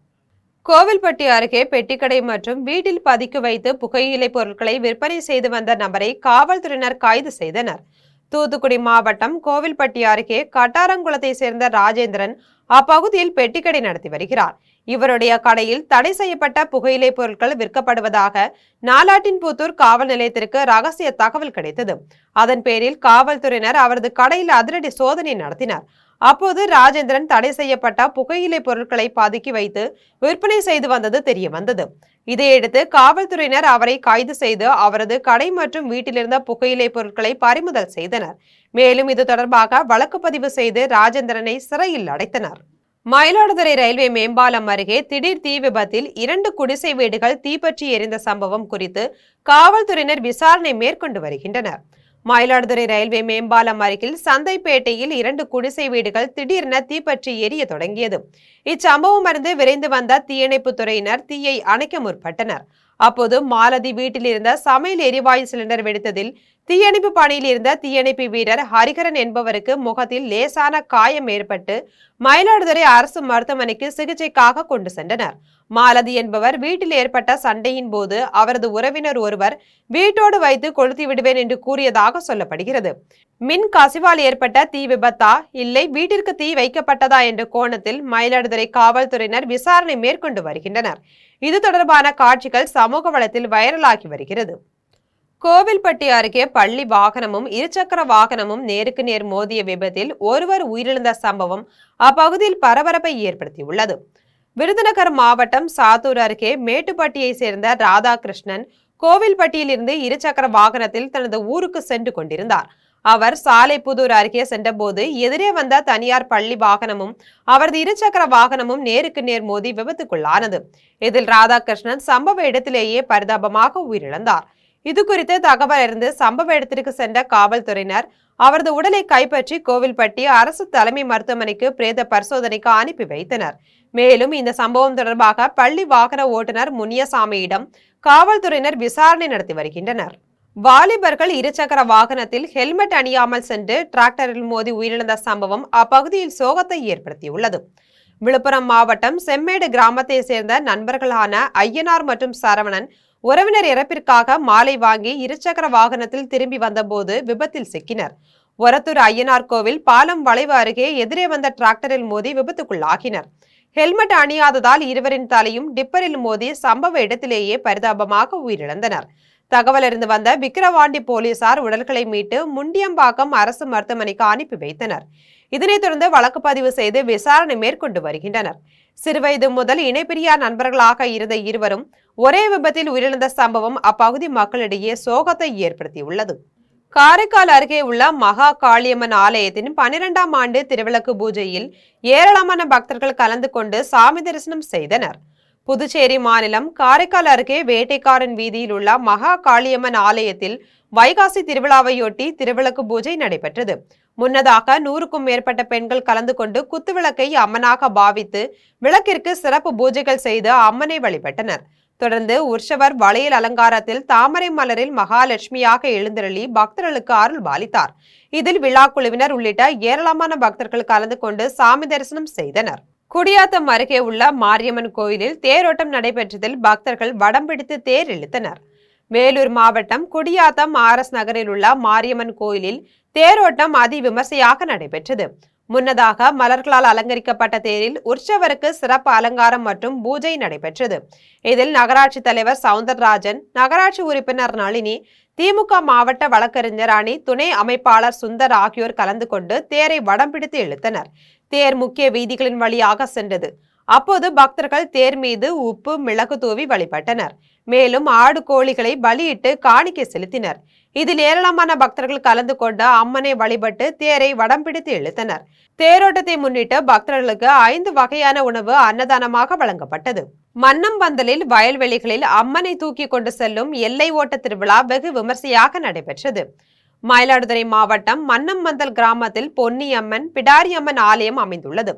கோவில்பட்டி அருகே பெட்டிக்கடை மற்றும் வீட்டில் பதுக்கி வைத்து புகையிலை பொருட்களை விற்பனை செய்து வந்த நபரை காவல்துறையினர் கைது செய்தனர். தூத்துக்குடி மாவட்டம் கோவில்பட்டி அருகே கட்டாரங்குளத்தை சேர்ந்த ராஜேந்திரன் அப்பகுதியில் பெட்டிக்கடை நடத்தி வருகிறார். இவருடைய கடையில் தடை செய்யப்பட்ட புகையிலை பொருட்கள் விற்கப்படுவதாக நாலாட்டின்புத்தூர் காவல் நிலையத்திற்கு ரகசிய தகவல் கிடைத்தது. அதன் பேரில் காவல்துறையினர் அவரது கடையில் அதிரடி சோதனை நடத்தினர். அப்போது ராஜேந்திரன் தடை செய்யப்பட்ட புகையிலை பொருட்களை பதுக்கி வைத்து விற்பனை செய்து வந்தது தெரிய வந்தது. இதையடுத்து காவல்துறையினர் அவரை கைது செய்து அவரது கடை மற்றும் வீட்டிலிருந்த புகையிலை பொருட்களை பறிமுதல் செய்தனர். மேலும் இது தொடர்பாக வழக்கு பதிவு செய்து ராஜேந்திரனை சிறையில் அடைத்தனர். மயிலாடுதுறை ரயில்வே மேம்பாலம் அருகே திடீர் தீ விபத்தில் 2 குடிசை வீடுகள் தீப்பற்றி எரிந்த சம்பவம் குறித்து காவல்துறையினர் விசாரணை மேற்கொண்டு வருகின்றனர். மயிலாடுதுறை ரயில்வே மேம்பாலம் அருகில் சந்தைப்பேட்டையில் 2 குடிசை வீடுகள் திடீரென தீப்பற்றி எரிய தொடங்கியது. இச்சம்பவம் அறிந்து விரைந்து வந்த தீயணைப்பு துறையினர் தீயை அணைக்க முற்பட்டனர். அப்போது மாலதி வீட்டில் இருந்த சமையல் எரிவாயு சிலிண்டர் வெடித்ததில் தீயணைப்பு பணியில் இருந்த தீயணைப்பு வீரர் ஹரிகரன் என்பவருக்கு முகத்தில் லேசான காயம் ஏற்பட்டு மயிலாடுதுறை அரசு மருத்துவமனைக்கு சிகிச்சைக்காக கொண்டு சென்றனர். மாலதி என்பவர் வீட்டில் ஏற்பட்ட சண்டையின் போது அவரது உறவினர் ஒருவர் வீட்டோடு வைத்து கொளுத்தி விடுவேன் என்று கூறியதாக சொல்லப்படுகிறது. மின் கசிவால் ஏற்பட்ட தீ விபத்தா இல்லை வீட்டிற்கு தீ வைக்கப்பட்டதா என்ற கோணத்தில் மயிலாடுதுறை காவல்துறையினர் விசாரணை மேற்கொண்டு வருகின்றனர். இது தொடர்பான காட்சிகள் சமூக வலைத்தில் வைரலாகி வருகிறது. கோவில்பட்டி அருகே பள்ளி வாகனமும் இருசக்கர வாகனமும் நேருக்கு நேர் மோதிய விபத்தில் ஒருவர் உயிரிழந்த சம்பவம் அப்பகுதியில் பரபரப்பை ஏற்படுத்தியுள்ளது. விருதுநகர் மாவட்டம் சாத்தூர் அருகே மேட்டுப்பட்டியை சேர்ந்த ராதாகிருஷ்ணன் கோவில்பட்டியில் இருந்து இருசக்கர வாகனத்தில் தனது ஊருக்கு சென்று கொண்டிருந்தார். அவர் சாலைப்புதூர் அருகே சென்றபோது எதிரே வந்த தனியார் பள்ளி வாகனமும் அவரது இருசக்கர வாகனமும் நேருக்கு நேர் மோதி விபத்துக்குள்ளானது. இதில் ராதாகிருஷ்ணன் சம்பவ இடத்திலேயே பரிதாபமாக உயிரிழந்தார். இது குறித்து தகவல் அறிந்து சம்பவ இடத்திற்கு சென்ற காவல்துறையினர் அவரது உடலை கைப்பற்றி கோவில்பட்டி அரசு தலைமை மருத்துவமனைக்கு பிரேத பரிசோதனைக்கு அனுப்பி வைத்தனர். மேலும் இந்த சம்பவம் தொடர்பாக பள்ளி வாகன ஓட்டுநர் முனியசாமியிடம் காவல்துறையினர் விசாரணை நடத்தி வருகின்றனர். வாலிபர்கள் இருசக்கர வாகனத்தில் ஹெல்மெட் அணியாமல் சென்று டிராக்டரில் மோதி உயிரிழந்த சம்பவம் அப்பகுதியில் சோகத்தை ஏற்படுத்தியுள்ளது. விழுப்புரம் மாவட்டம் செம்மேடு கிராமத்தை சேர்ந்த நண்பர்களான ஐயனார் மற்றும் சரவணன் உறவினர் இறப்பிற்காக மாலை வாங்கி இருசக்கர வாகனத்தில் திரும்பி வந்தபோது விபத்தில் சிக்கினர். ஒரத்தூர் ஐயனார் கோவில் பாலம் வளைவு அருகே எதிரே வந்த டிராக்டரில் மோதி விபத்துக்குள்ளாகினர். ஹெல்மெட் அணியாததால் இருவரின் தலையும் டிப்பரில் மோதி சம்பவ இடத்திலேயே பரிதாபமாக உயிரிழந்தனர். தகவல் அறிந்து வந்த விக்கிரவாண்டி போலீசார் உடல்களை மீட்டு முண்டியம்பாக்கம் அரசு மருத்துவமனைக்கு அனுப்பி வைத்தனர். இதனைத் தொடர்ந்து வழக்கு பதிவு செய்து விசாரணை மேற்கொண்டு வருகின்றனர். சிறுவயது முதல் இணைப்பிரியா நண்பர்களாக இருந்த இருவரும் ஒரே விபத்தில் உயிரிழந்த சம்பவம் அப்பகுதி மக்களிடையே சோகத்தை ஏற்படுத்தியுள்ளது. காரைக்கால் அருகே உள்ள மகா காளியம்மன் ஆலயத்தின் 12ஆம் ஆண்டு திருவிளக்கு பூஜையில் ஏராளமான பக்தர்கள் கலந்து கொண்டு சாமி தரிசனம் செய்தனர். புதுச்சேரி மாநிலம் காரைக்கால் அருகே வேட்டைக்காரன் வீதியில் உள்ள மகா காளியம்மன் ஆலயத்தில் வைகாசி திருவிழாவையொட்டி திருவிளக்கு பூஜை நடைபெற்றது. முன்னதாக 100க்கும் மேற்பட்ட பெண்கள் கலந்து கொண்டு குத்துவிளக்கை அம்மனாக பாவித்து விளக்கிற்கு சிறப்பு பூஜைகள் செய்து அம்மனை வழிபட்டனர். தொடர்ந்து உற்சவர் வளையல் அலங்காரத்தில் தாமரை மலரில் மகாலட்சுமியாக எழுந்தருளி பக்தர்களுக்கு அருள் பாலித்தார். இதில் விழா குழுவினர் உள்ளிட்ட ஏராளமான பக்தர்கள் கலந்து கொண்டு சாமி தரிசனம் செய்தனர். குடியாத்தம் அருகே உள்ள மாரியம்மன் கோயிலில் தேரோட்டம் நடைபெற்றதில் பக்தர்கள் வடம் பிடித்து தேர் இழுத்தனர். வேலூர் மாவட்டம் குடியாத்தம் ஆர்எஸ் நகரில் உள்ள மாரியம்மன் கோயிலில் தேரோட்டம் அதிவிமர்சையாக நடைபெற்றது. முன்னதாக மலர்களால் அலங்கரிக்கப்பட்ட தேரில் உற்சவருக்கு சிறப்பு அலங்காரம் மற்றும் பூஜை நடைபெற்றது. இதில் நகராட்சி தலைவர் சவுந்தரராஜன், நகராட்சி உறுப்பினர் நளினி, திமுக மாவட்ட வழக்கறிஞர் அணி துணை அமைப்பாளர் சுந்தர் ஆகியோர் கலந்து கொண்டு தேரை வடம் பிடித்து இழுத்தனர். தேர் முக்கிய வீதிகளின் வழியாக சென்றது. அப்போது பக்தர்கள் தேர் மீது உப்பு மிளகு தூவி வழிபட்டனர். மேலும் ஆடு கோழிகளை பலியிட்டு காணிக்கை செலுத்தினர். இதில் ஏராளமான பக்தர்கள் கலந்து கொண்டு அம்மனை வழிபட்டு தேரை வடம் பிடித்து இழுத்தனர். தேரோட்டத்தை முன்னிட்டு பக்தர்களுக்கு 5 வகையான உணவு அன்னதானமாக வழங்கப்பட்டது. மன்னம்பந்தலில் வயல்வெளிகளில் அம்மனை தூக்கி கொண்டு செல்லும் எல்லை ஓட்ட திருவிழா வெகு விமர்சையாக நடைபெற்றது. மயிலாடுதுறை மாவட்டம் மன்னம்பந்தல் கிராமத்தில் பொன்னியம்மன், பிடாரியம்மன் ஆலயம் அமைந்துள்ளது.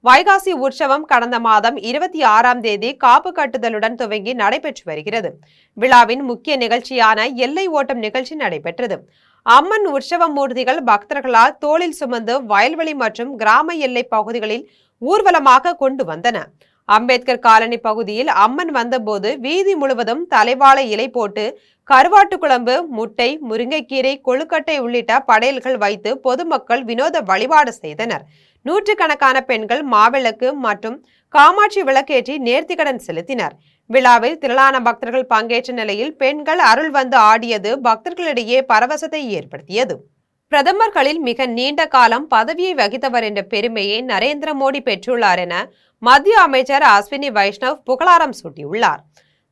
வைகாசி உற்சவம் கடந்த மாதம் 26ஆம் தேதி காப்பு கட்டுதலுடன் துவங்கி நடைபெற்று வருகிறது. விழாவின் முக்கிய நிகழ்ச்சியான எல்லை ஓட்டம் நிகழ்ச்சி நடைபெற்றது. அம்மன் உற்சவ மூர்த்திகள் பக்தர்களால் தோளில் சுமந்து வயல்வெளி மற்றும் கிராம எல்லை பகுதிகளில் ஊர்வலமாக கொண்டு வந்தன. அம்பேத்கர் காலனி பகுதியில் அம்மன் வந்தபோது வீதி முழுவதும் தலைவாழை இலை போட்டு கருவாட்டு குழம்பு, முட்டை, முருங்கைக்கீரை, கொழுக்கட்டை உள்ளிட்ட படையல்கள் வைத்து பொதுமக்கள் வினோத வழிபாடு செய்தனர். நூற்றுக்கணக்கான பெண்கள் மாவிளக்கு மற்றும் காமாட்சி விளக்கேற்றி நேர்த்திக்கடன் செலுத்தினர். விழாவில் திரளான பக்தர்கள் பங்கேற்ற நிலையில் பெண்கள் அருள் வந்து ஆடியது பக்தர்களிடையே பரவசத்தை ஏற்படுத்தியது. பிரதமர்களில் மிக நீண்ட காலம் பதவியை வகித்தவர் என்ற பெருமையை நரேந்திர மோடி பெற்றுள்ளார் என மத்திய அமைச்சர் அஸ்வினி வைஷ்ணவ் புகழாரம் சூட்டியுள்ளார்.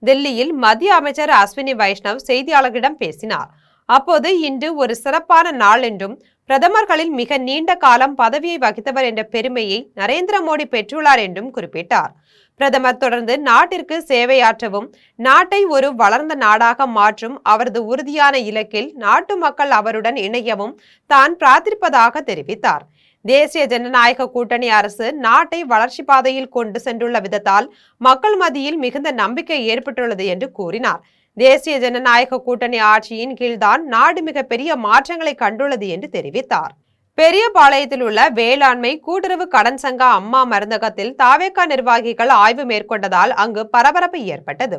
தில்லியில் மத்திய அமைச்சர் அஸ்வினி வைஷ்ணவ் செய்தியாளர்களிடம் பேசினார். அப்போது இன்று ஒரு சிறப்பான நாள் என்றும் பிரதமர்களில் மிக நீண்ட காலம் பதவியை வகித்தவர் என்ற பெருமையை நரேந்திர மோடி பெற்றுள்ளார் என்றும் குறிப்பிட்டார். பிரதமர் தொடர்ந்து நாட்டிற்கு சேவையாற்றவும் நாட்டை ஒரு வளர்ந்த நாடாக மாற்றும் அவரது உறுதியான இலக்கில் நாட்டு மக்கள் அவருடன் இணையவும் தான் பிரார்த்திப்பதாக தெரிவித்தார். தேசிய ஜனநாயக கூட்டணி அரசு நாட்டை வளர்ச்சி பாதையில் கொண்டு சென்றுள்ள விதத்தால் மக்கள் மத்தியில் மிகுந்த நம்பிக்கை ஏற்பட்டுள்ளது என்று கூறினார். தேசிய ஜனநாயக கூட்டணி ஆட்சியின் கீழ்தான் நாடு மிக பெரிய மாற்றங்களை கண்டுள்ளது என்று தெரிவித்தார். பெரியபாளையத்தில் உள்ள வேளாண்மை கூட்டுறவு கடன் சங்க அம்மா மருந்தகத்தில் தாவேகா நிர்வாகிகள் ஆய்வு மேற்கொண்டதால் அங்கு பரபரப்பு ஏற்பட்டது.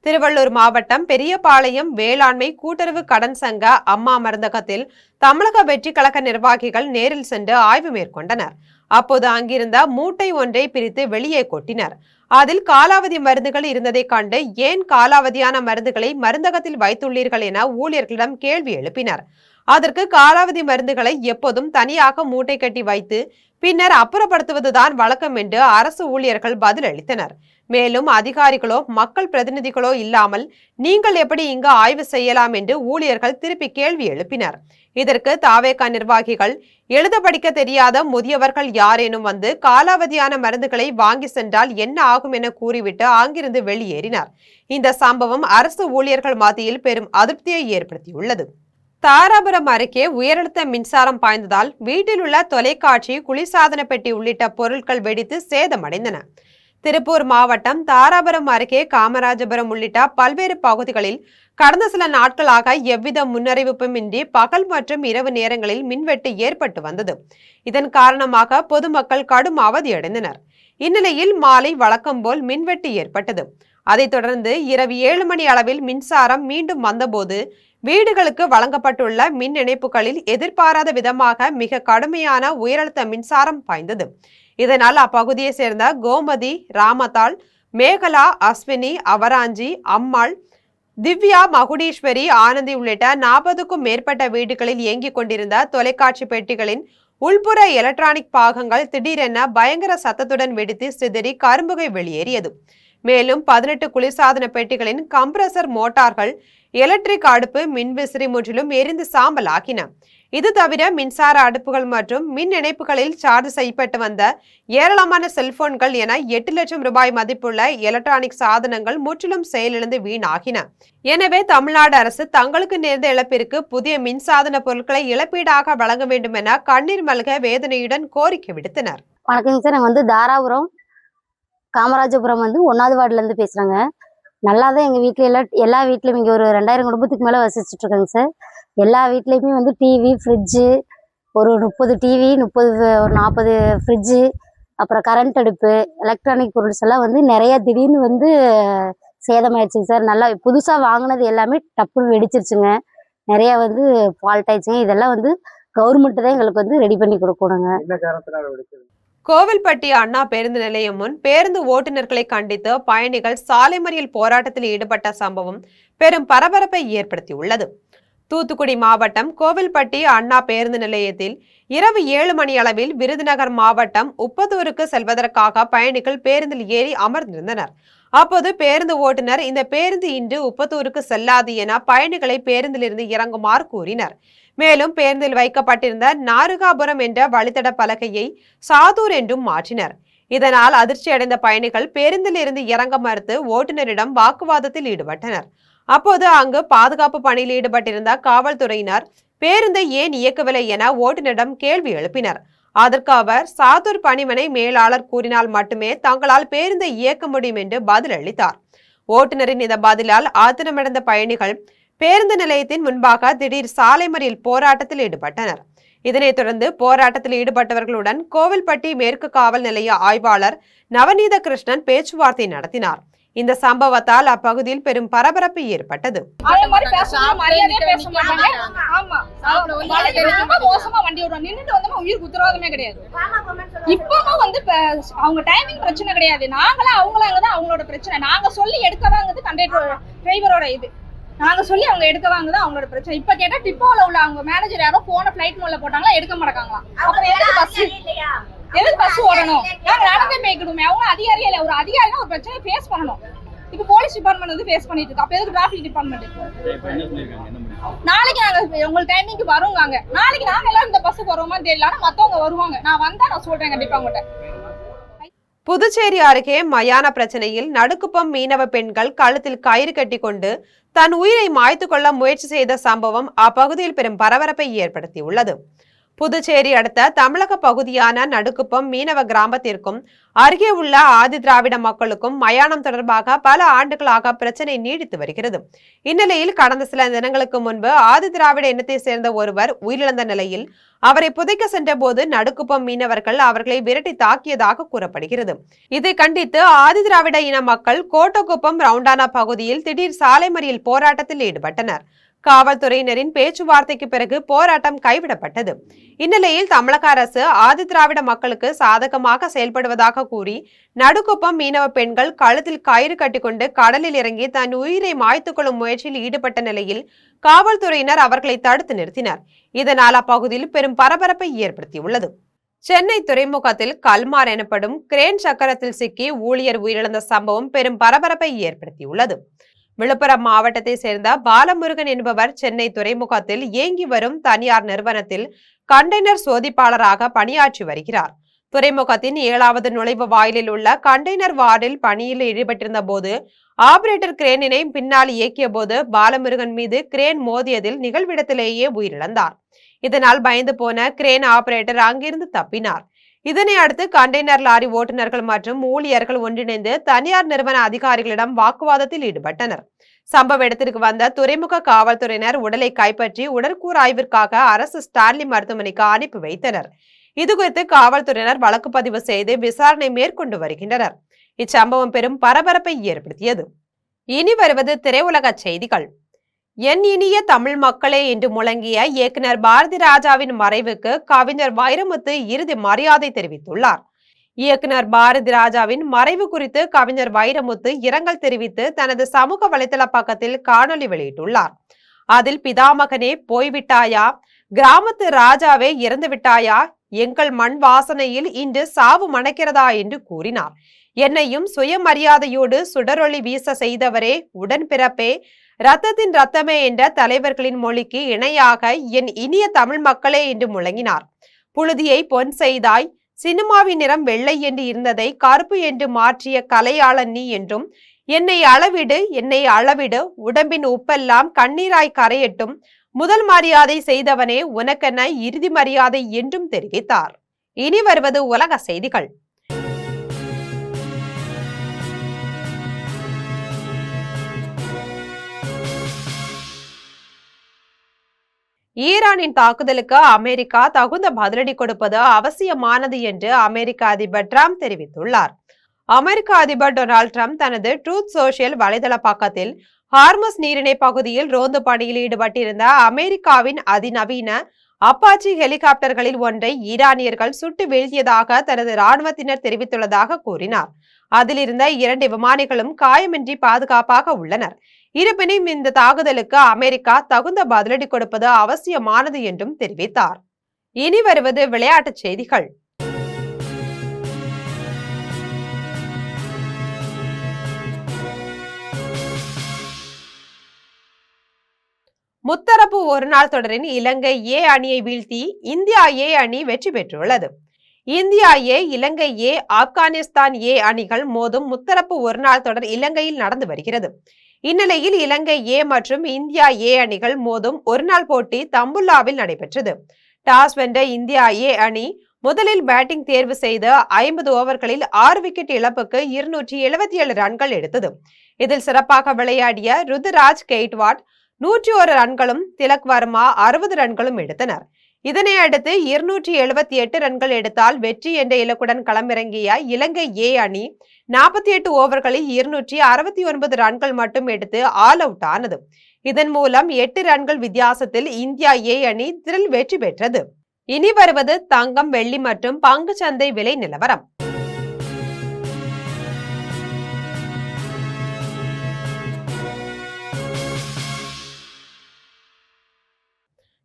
திருவள்ளூர் மாவட்டம் பெரியபாளையம் வேளாண்மை கூட்டுறவு கடன் சங்க அம்மா மருந்தகத்தில் தமிழக வெற்றி கழக நிர்வாகிகள் நேரில் சென்று ஆய்வு மேற்கொண்டனர். அப்போது அங்கிருந்த மூட்டை ஒன்றை பிரித்து வெளியே கொட்டினர். அதில் காலாவதி மருந்துகள் இருந்ததை கண்டு ஏன் காலாவதியான மருந்துகளை மருந்தகத்தில் வைத்துள்ளீர்கள் என ஊழியர்களிடம் கேள்வி எழுப்பினர். அதற்கு காலாவதி மருந்துகளை எப்போதும் தனியாக மூட்டை கட்டி வைத்து பின்னர் அப்புறப்படுத்துவதுதான் வழக்கம் என்று அரசு ஊழியர்கள் பதில் அளித்தனர். மேலும் அதிகாரிகளோ மக்கள் பிரதிநிதிகளோ இல்லாமல் நீங்கள் எப்படி இங்கு ஆய்வு செய்யலாம் என்று ஊழியர்கள் திருப்பி கேள்வி எழுப்பினர். இதற்கு தாவேகா நிர்வாகிகள் எழுத படிக்க தெரியாத முதியவர்கள் யாரேனும் வந்து காலாவதியான மருந்துகளை வாங்கி சென்றால் என்ன ஆகும் என கூறிவிட்டு அங்கிருந்து வெளியேறினர். இந்த சம்பவம் அரசு ஊழியர்கள் மத்தியில் பெரும் அதிருப்தியை ஏற்படுத்தியுள்ளது. தாராபுரம் அருகே உயரழுத்த மின்சாரம் பாய்ந்ததால் வீட்டில் உள்ள தொலைக்காட்சி, குளிர்சாதன பெட்டி உள்ளிட்ட பொருட்கள் வெடித்து சேதமடைந்தன. திருப்பூர் மாவட்டம் தாராபுரம் அருகே காமராஜபுரம் உள்ளிட்ட பல்வேறு பகுதிகளில் கடந்த சில நாட்களாக எவ்வித முன்னறிவிப்புமின்றி பகல் மற்றும் இரவு நேரங்களில் மின்வெட்டு ஏற்பட்டு வந்தது. இதன் காரணமாக பொதுமக்கள் கடும் அவதியடைந்தனர். இந்நிலையில் மாலை வழக்கம் போல் மின்வெட்டு ஏற்பட்டது. அதைத் தொடர்ந்து இரவு 7 மணி அளவில் மின்சாரம் மீண்டும் வந்தபோது வீடுகளுக்கு வழங்கப்பட்டுள்ள மின் இணைப்புகளில் எதிர்பாராத விதமாக மிக கடுமையான உயரழுத்த மின்சாரம் பாய்ந்தது. இதனால் அப்பகுதியை சேர்ந்த கோமதி, ராமதாள், மேகலா, அஸ்வினி, அவராஞ்சி, அம்மாள், திவ்யா, மகுடீஸ்வரி, ஆனந்தி உள்ளிட்ட 40க்கும் மேற்பட்ட வீடுகளில் இயங்கிக் கொண்டிருந்த தொலைக்காட்சி பெட்டிகளின் உள்புற எலக்ட்ரானிக் பாகங்கள் திடீரென பயங்கர சத்தத்துடன் வெடித்து சிதறி கரும்புகை வெளியேறியது. மேலும் 18 குளிர்சாதன பெட்டிகளின் கம்ப்ரசர் மோட்டார்கள், எலக்ட்ரிக் அடுப்பு, மின்விசிறி முற்றிலும் எரிந்து சாம்பல் ஆக்கின. இது தவிர மின்சார அடுப்புகள் மற்றும் மின் இணைப்புகளில் சார்ஜ் செய்யப்பட்டு வந்த ஏராளமான செல்போன்கள் என 8 லட்சம் ரூபாய் மதிப்புள்ள எலக்ட்ரானிக் சாதனங்கள் முற்றிலும் செயலிழந்து வீணாகின. எனவே தமிழ்நாடு அரசு தங்களுக்கு நேர்ந்த இழப்பிற்கு புதிய மின்சாதன பொருட்களை இழப்பீடாக வழங்க வேண்டும் என கண்ணீர் மல்க வேதனையுடன் கோரிக்கை விடுத்தனர். வணக்கங்க சார், நாங்கள் தாராபுரம் காமராஜபுரம் 1வது வார்டுலேருந்து பேசுகிறேங்க. நல்லா தான் எங்கள் வீட்டில் எல்லா வீட்லையும் இங்கே ஒரு 2000 குடும்பத்துக்கு மேலே வசிச்சுட்ருக்காங்க சார். எல்லா வீட்லேயுமே டிவி, ஃப்ரிட்ஜு, ஒரு 30 டிவி, ஒரு 40 ஃப்ரிட்ஜு, அப்புறம் கரண்ட் அடுப்பு, எலக்ட்ரானிக் பொருள்ஸ் எல்லாம் நிறையா திடீர்னு சேதமாயிடுச்சுங்க சார். நல்லா புதுசாக வாங்கினது எல்லாமே டப்புன்னு வெடிச்சிருச்சுங்க. நிறையா ஃபால்ட் ஆயிடுச்சுங்க. இதெல்லாம் கவர்மெண்ட் தான் எங்களுக்கு ரெடி பண்ணி கொடுக்கணுங்க. கோவில்பட்டி அண்ணா பேருந்து நிலையம் முன் பேருந்து ஓட்டுநர்களை கண்டித்து பயணிகள் சாலை மறியல் போராட்டத்தில் ஈடுபட்ட சம்பவம் பெரும் பரபரப்பை ஏற்படுத்தியுள்ளது. தூத்துக்குடி மாவட்டம் கோவில்பட்டி அண்ணா பேருந்து நிலையத்தில் இரவு 7 மணி அளவில் விருதுநகர் மாவட்டம் உப்பத்தூருக்கு செல்வதற்காக பயணிகள் பேருந்தில் ஏறி அமர்ந்திருந்தனர். அப்போது பேருந்து ஓட்டுநர் இந்த பேருந்து இன்று உப்பத்தூருக்கு செல்லாது என பயணிகளை பேருந்திலிருந்து இறங்குமாறு கூறினர். மேலும் பேருந்தில் வைக்கப்பட்டிருந்த நாருகாபுரம் என்ற வழித்தட பலகையை சாதூர் என்றும் மாற்றினர். இதனால் அதிர்ச்சியடைந்த பயணிகள் பேருந்தில் இருந்து இறங்க மறுத்து ஓட்டுநரிடம் வாக்குவாதத்தில் ஈடுபட்டனர். அப்போது அங்கு பாதுகாப்பு பணியில் ஈடுபட்டிருந்த காவல்துறையினர் பேருந்தை ஏன் இயக்கவில்லை என ஓட்டுநரிடம் கேள்வி எழுப்பினர். அதற்கு அவர் சாதூர் பணிமனை மேலாளர் கூறினால் மட்டுமே தங்களால் பேருந்தை இயக்க முடியும் என்று பதில் அளித்தார். ஓட்டுநரின் இந்த பதிலால் ஆத்திரமடைந்த பயணிகள் பேருந்து நிலையத்தின் முன்பாக திடீர் சாலை மறியல் போராட்டத்தில் ஈடுபட்டனர். இதனைத் தொடர்ந்து போராட்டத்தில் ஈடுபட்டவர்களுடன் கோவில்பட்டி மேற்கு காவல் நிலைய ஆய்வாளர் நவநீத கிருஷ்ணன் பேச்சுவார்த்தை நடத்தினார். இந்த சம்பவத்தால் அப்பகுதியில் பெரும் பரபரப்பு ஏற்பட்டது. நாங்க சொல்லி அவங்க எடுக்க வாங்குது அவங்களோட பிரச்சனை. இப்ப கேட்டா டிப்போல உள்ள அவங்க மேனேஜர் யாரோ போன பிளைட் மோட்ல போட்டாங்களா, எடுக்க மாட்டாங்களாம். அப்புறம் எதுக்கு பஸ் ஓடணும்? நாங்க நடந்தே போய்க்கிடுமே. அவங்க அதிகாரியே இல்ல. ஒரு அதிகாரினா ஒரு பிரச்சனை ஃபேஸ் பண்ணணும். இப்ப போலீஸ் டிபார்ட்மெண்ட் ஃபேஸ் பண்ணிட்டு இருக்கு. அப்ப எதுக்கு டிராஃபிக் டிபார்ட்மெண்ட்? நாளைக்கு நாங்க உங்களுக்கு டைமிங்க்கு வருவாங்க, நாளைக்கு நாங்க எல்லாம் இந்த பஸ்ஸுக்கு வருவோமா தெரியல, ஆனா மத்தவங்க வருவாங்க. நான் வந்தா நான் சொல்றேன் கண்டிப்பா உங்கள்கிட்ட. புதுச்சேரி அருகே மயான பிரச்சனையில் நடுக்குப்பம் மீனவ பெண்கள் கழுத்தில் கயிறு கட்டி கொண்டு தன் உயிரை மாய்த்து கொள்ள முயற்சி செய்த சம்பவம் அப்பகுதியில் பெரும் பரபரப்பை ஏற்படுத்தியுள்ளது. புதுச்சேரி அடுத்த தமிழக பகுதியான நடுக்குப்பம் மீனவ கிராமத்திற்கும் அருகே உள்ள ஆதி திராவிட மக்களுக்கும் மயானம் தொடர்பாக பல ஆண்டுகளாக பிரச்சனை நீடித்து வருகிறது. இந்நிலையில் கடந்த சில தினங்களுக்கு முன்பு ஆதி திராவிட இனத்தை சேர்ந்த ஒருவர் உயிரிழந்த நிலையில் அவரை புதைக்க சென்ற போது நடுக்குப்பம் மீனவர்கள் அவர்களை விரட்டி தாக்கியதாக கூறப்படுகிறது. இதை கண்டித்து ஆதி திராவிட இன மக்கள் கோட்டக்குப்பம் ரவுண்டானா பகுதியில் திடீர் சாலை மறியல் போராட்டத்தில் ஈடுபட்டனர். காவல்துறையினரின் பேச்சுவார்த்தைக்கு பிறகு போராட்டம் கைவிடப்பட்டது. இந்நிலையில் தமிழக அரசு ஆதி திராவிட மக்களுக்கு சாதகமாக செயல்படுவதாக கூறி நடுக்குப்பம் மீனவ பெண்கள் கழுத்தில் கயிறு கட்டிக்கொண்டு கடலில் இறங்கி தன் உயிரை மாய்த்துக் கொள்ளும் முயற்சியில் ஈடுபட்ட நிலையில் காவல்துறையினர் அவர்களை தடுத்து நிறுத்தினர். இதனால் அப்பகுதியில் பெரும் பரபரப்பை ஏற்படுத்தியுள்ளது. சென்னை துறைமுகத்தில் கல்மார் எனப்படும் கிரேன் சக்கரத்தில் சிக்கி ஊழியர் உயிரிழந்த சம்பவம் பெரும் பரபரப்பை ஏற்படுத்தியுள்ளது. விழுப்புரம் மாவட்டத்தை சேர்ந்த பாலமுருகன் என்பவர் சென்னை துறைமுகத்தில் இயங்கி வரும் தனியார் நிறுவனத்தில் கண்டெய்னர் சோதிப்பாளராக பணியாற்றி வருகிறார். துறைமுகத்தின் 7வது நுழைவு வாயிலில் உள்ள கண்டெய்னர் வார்டில் பணியில் ஈடுபட்டிருந்த போது ஆபரேட்டர் கிரேனினை பின்னால் இயக்கிய போது பாலமுருகன் மீது கிரேன் மோதியதில் நிகழ்விடத்திலேயே உயிரிழந்தார். இதனால் பயந்து போன கிரேன் ஆபரேட்டர் அங்கிருந்து தப்பினார். இதனை அடுத்து கண்டெய்னர் லாரி ஓட்டுநர்கள் மற்றும் ஊழியர்கள் ஒன்றிணைந்து தனியார் நிறுவன அதிகாரிகளிடம் வாக்குவாதத்தில் ஈடுபட்டனர். சம்பவ இடத்திற்கு வந்த துறைமுக காவல்துறையினர் உடலை கைப்பற்றி உடற்கூறு ஆய்விற்காக அரசு ஸ்டான்லி மருத்துவமனைக்கு அனுப்பி வைத்தனர். இதுகுறித்து காவல்துறையினர் வழக்கு பதிவு செய்து விசாரணை மேற்கொண்டு வருகின்றனர். இச்சம்பவம் பெரும் பரபரப்பை ஏற்படுத்தியது. இனி வருவது திரையுலக செய்திகள். என் இனிய தமிழ் மக்களே என்று முழங்கிய இயக்குனர் பாரதி ராஜாவின் மறைவுக்கு கவிஞர் வைரமுத்து இறுதி மரியாதை தெரிவித்துள்ளார். இயக்குனர் பாரதி ராஜாவின் மறைவு குறித்து கவிஞர் வைரமுத்து இரங்கல் தெரிவித்து தனது சமூக வலைதள பக்கத்தில் காணொலி வெளியிட்டுள்ளார். அதில் பிதாமகனே போய்விட்டாயா, கிராமத்து ராஜாவே இறந்து விட்டாயா, எங்கள் மண் வாசனையில் இன்று சாவு மணக்கிறதா என்று கூறினார். என்னையும் சுயமரியாதையோடு சுடரொளி வீச செய்தவரே, உடன்பிறப்பே, ரத்தத்தின் ரத்தமே என்ற தலைவர்களின் மொழிக்கு இணையாக என் இனிய தமிழ் மக்களே என்று முழங்கினார். புழுதியை பொன் செய்தாய், சினிமாவின் நிறம் வெள்ளை என்று இருந்ததை கருப்பு என்று மாற்றிய கலையாளன் நீ என்றும், என்னை அளவிடு, உடம்பின் உப்பெல்லாம் கண்ணீராய் கரையட்டும், முதல் மரியாதை செய்தவனே உனக்கென இறுதி மரியாதை என்றும் தெரிவித்தார். இனி வருவது உலக செய்திகள். ஈரானின் தாக்குதலுக்கு அமெரிக்கா தகுந்த பதிலடி கொடுப்பது அவசியமானது என்று அமெரிக்க அதிபர் டிரம்ப் தெரிவித்துள்ளார். அமெரிக்க அதிபர் டொனால்ட் டிரம்ப் தனது ட்ரூத் சோஷியல் வலைதள பக்கத்தில் ஹார்மஸ் நீரிணை பகுதியில் ரோந்து பணியில் ஈடுபட்டிருந்த அமெரிக்காவின் அதிநவீன அப்பாச்சி ஹெலிகாப்டர்களில் ஒன்றை ஈரானியர்கள் சுட்டு வீழ்த்தியதாக தனது இராணுவத்தினர் தெரிவித்துள்ளதாக கூறினார். அதில் இருந்த 2 விமானிகளும் காயமின்றி பாதுகாப்பாக உள்ளனர். இருப்பினும் இந்த தாக்குதலுக்கு அமெரிக்கா தகுந்த பதிலடி கொடுப்பது அவசியமானது என்றும் தெரிவித்தார். இனி வருவது விளையாட்டுச் செய்திகள். முத்தரப்பு ஒருநாள் தொடரின் இலங்கை ஏ அணியை வீழ்த்தி இந்தியா ஏ அணி வெற்றி பெற்றுள்ளது. இந்தியா ஏ, இலங்கை ஏ, ஆப்கானிஸ்தான் ஏ அணிகள் மோதும் முத்தரப்பு ஒருநாள் தொடர் இலங்கையில் நடந்து வருகிறது. இந்நிலையில் இலங்கை ஏ மற்றும் இந்தியா ஏ அணிகள் மோதும் ஒருநாள் போட்டி தம்புல்லாவில் நடைபெற்றது. டாஸ் வென்ற இந்தியா ஏ அணி முதலில் பேட்டிங் தேர்வு செய்து 50 ஓவர்களில் 6 விக்கெட் இழப்புக்கு 277 ரன்கள் எடுத்தது. இதில் சிறப்பாக விளையாடிய ருதுராஜ் கெய்ட்வாட் 101 ரன்களும், திலக் வர்மா 60 ரன்களும் எடுத்தனர். இதனை அடுத்து 278 ரன்கள் எடுத்தால் வெற்றி என்ற இலக்குடன் களமிறங்கிய இலங்கை ஏ அணி 48 ஓவர்களில் 269 ரன்கள் மட்டும் எடுத்து ஆல் அவுட் ஆனது. இதன் மூலம் 8 ரன்கள் வித்தியாசத்தில் இந்தியா ஏ அணி திரில் வெற்றி பெற்றது. இனி வருவது தங்கம், வெள்ளி மற்றும் பங்கு சந்தை விலை நிலவரம்.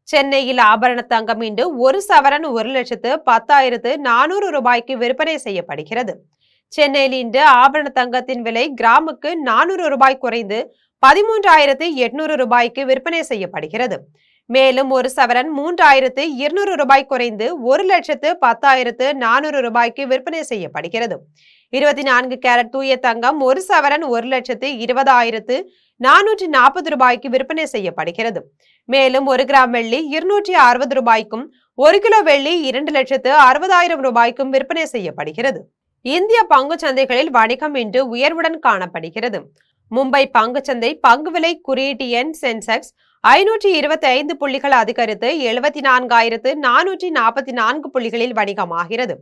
சென்னையில் ஆபரண தங்கம் இன்று 1 சவரன் 1,10,400 ரூபாய்க்கு விற்பனை செய்யப்படுகிறது. சென்னையில் இன்று ஆபரண தங்கத்தின் விலை கிராமுக்கு 400 ரூபாய் குறைந்து 13,800 ரூபாய்க்கு விற்பனை செய்யப்படுகிறது. மேலும் ஒரு சவரன் 3,200 ரூபாய் குறைந்து 1,10,400 ரூபாய்க்கு விற்பனை செய்யப்படுகிறது. 24 கேரட் தூய தங்கம் ஒரு சவரன் 1,20,440 ரூபாய்க்கு விற்பனை செய்யப்படுகிறது. மேலும் 1 கிராம் வெள்ளி 260 ரூபாய்க்கும் 1 கிலோ வெள்ளி 2,60,000 ரூபாய்க்கும் விற்பனை செய்யப்படுகிறது. இந்திய பங்கு சந்தைகளில் வணிகம் இன்று உயர்வுடன் காணப்படுகிறது. மும்பை பங்குச்சந்தை பங்கு விலை குறியீட்டு எண் சென்செக்ஸ் 525 புள்ளிகள் அதிகரித்து 74,444 புள்ளிகளில் வணிகமாகிறது.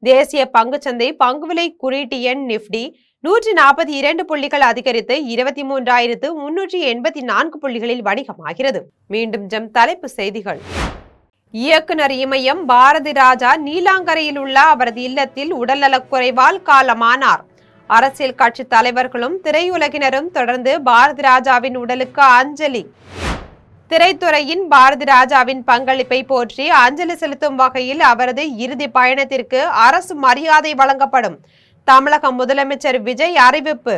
தேசிய பங்குச்சந்தை பங்கு விலை குறியீட்டு எண் நிப்டி 142 புள்ளிகள் அதிகரித்து 23,384 புள்ளிகளில் வணிகமாகிறது. மீண்டும் தலைப்பு செய்திகள். இயக்குனர் இமயம் பாரதி ராஜா நீலாங்கரையில் உள்ள அவரது இல்லத்தில் உடல்நலக்குறைவால் காலமானார். அரசியல் கட்சி தலைவர்களும் திரையுலகினரும் தொடர்ந்து பாரதி ராஜாவின் உடலுக்கு அஞ்சலி. திரைத்துறையின் பாரதி ராஜாவின் பங்களிப்பை போற்றி அஞ்சலி செலுத்தும் வகையில் அவரது இறுதி பயணத்திற்கு அரசு மரியாதை வழங்கப்படும். தமிழக முதலமைச்சர் விஜய் அறிவிப்பு.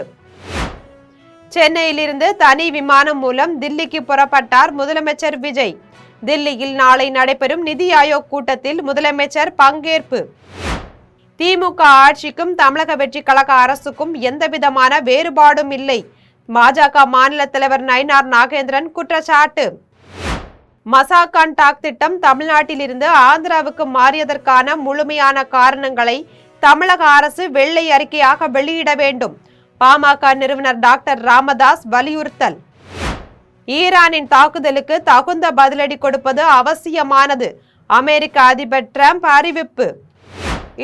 சென்னையிலிருந்து தனி விமானம் மூலம் தில்லிக்கு புறப்பட்டார் முதலமைச்சர் விஜய். தில்லியில் நாளை நடைபெறும் நிதி ஆயோக் கூட்டத்தில் முதலமைச்சர் பங்கேற்பு. திமுக ஆட்சிக்கும் தமிழக வெற்றி கழக அரசுக்கும் எந்தவிதமான வேறுபாடும் இல்லை. பாஜக மாநில தலைவர் நயினார் நாகேந்திரன் குற்றச்சாட்டு. மசாகான் டாக் திட்டம் தமிழ்நாட்டில் இருந்து ஆந்திராவுக்கு மாறியதற்கான முழுமையான காரணங்களை தமிழக அரசு வெள்ளை அறிக்கையாக வெளியிட வேண்டும். பாமக நிறுவனர் டாக்டர் ராமதாஸ் வலியுறுத்தல். ஈரானின் தாக்குதலுக்கு தகுந்த பதிலடி கொடுப்பது அவசியமானது. அமெரிக்க அதிபர் டிரம்ப் அறிவிப்பு.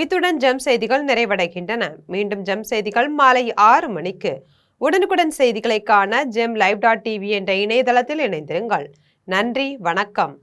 இத்துடன் ஜெம் செய்திகள் நிறைவடைகின்றன. மீண்டும் ஜெம் செய்திகள் மாலை 6 மணிக்கு. உடனுக்குடன் செய்திகளை காண GemLive.tv என்ற இணையதளத்தில் இணைந்திருங்கள். நன்றி, வணக்கம்.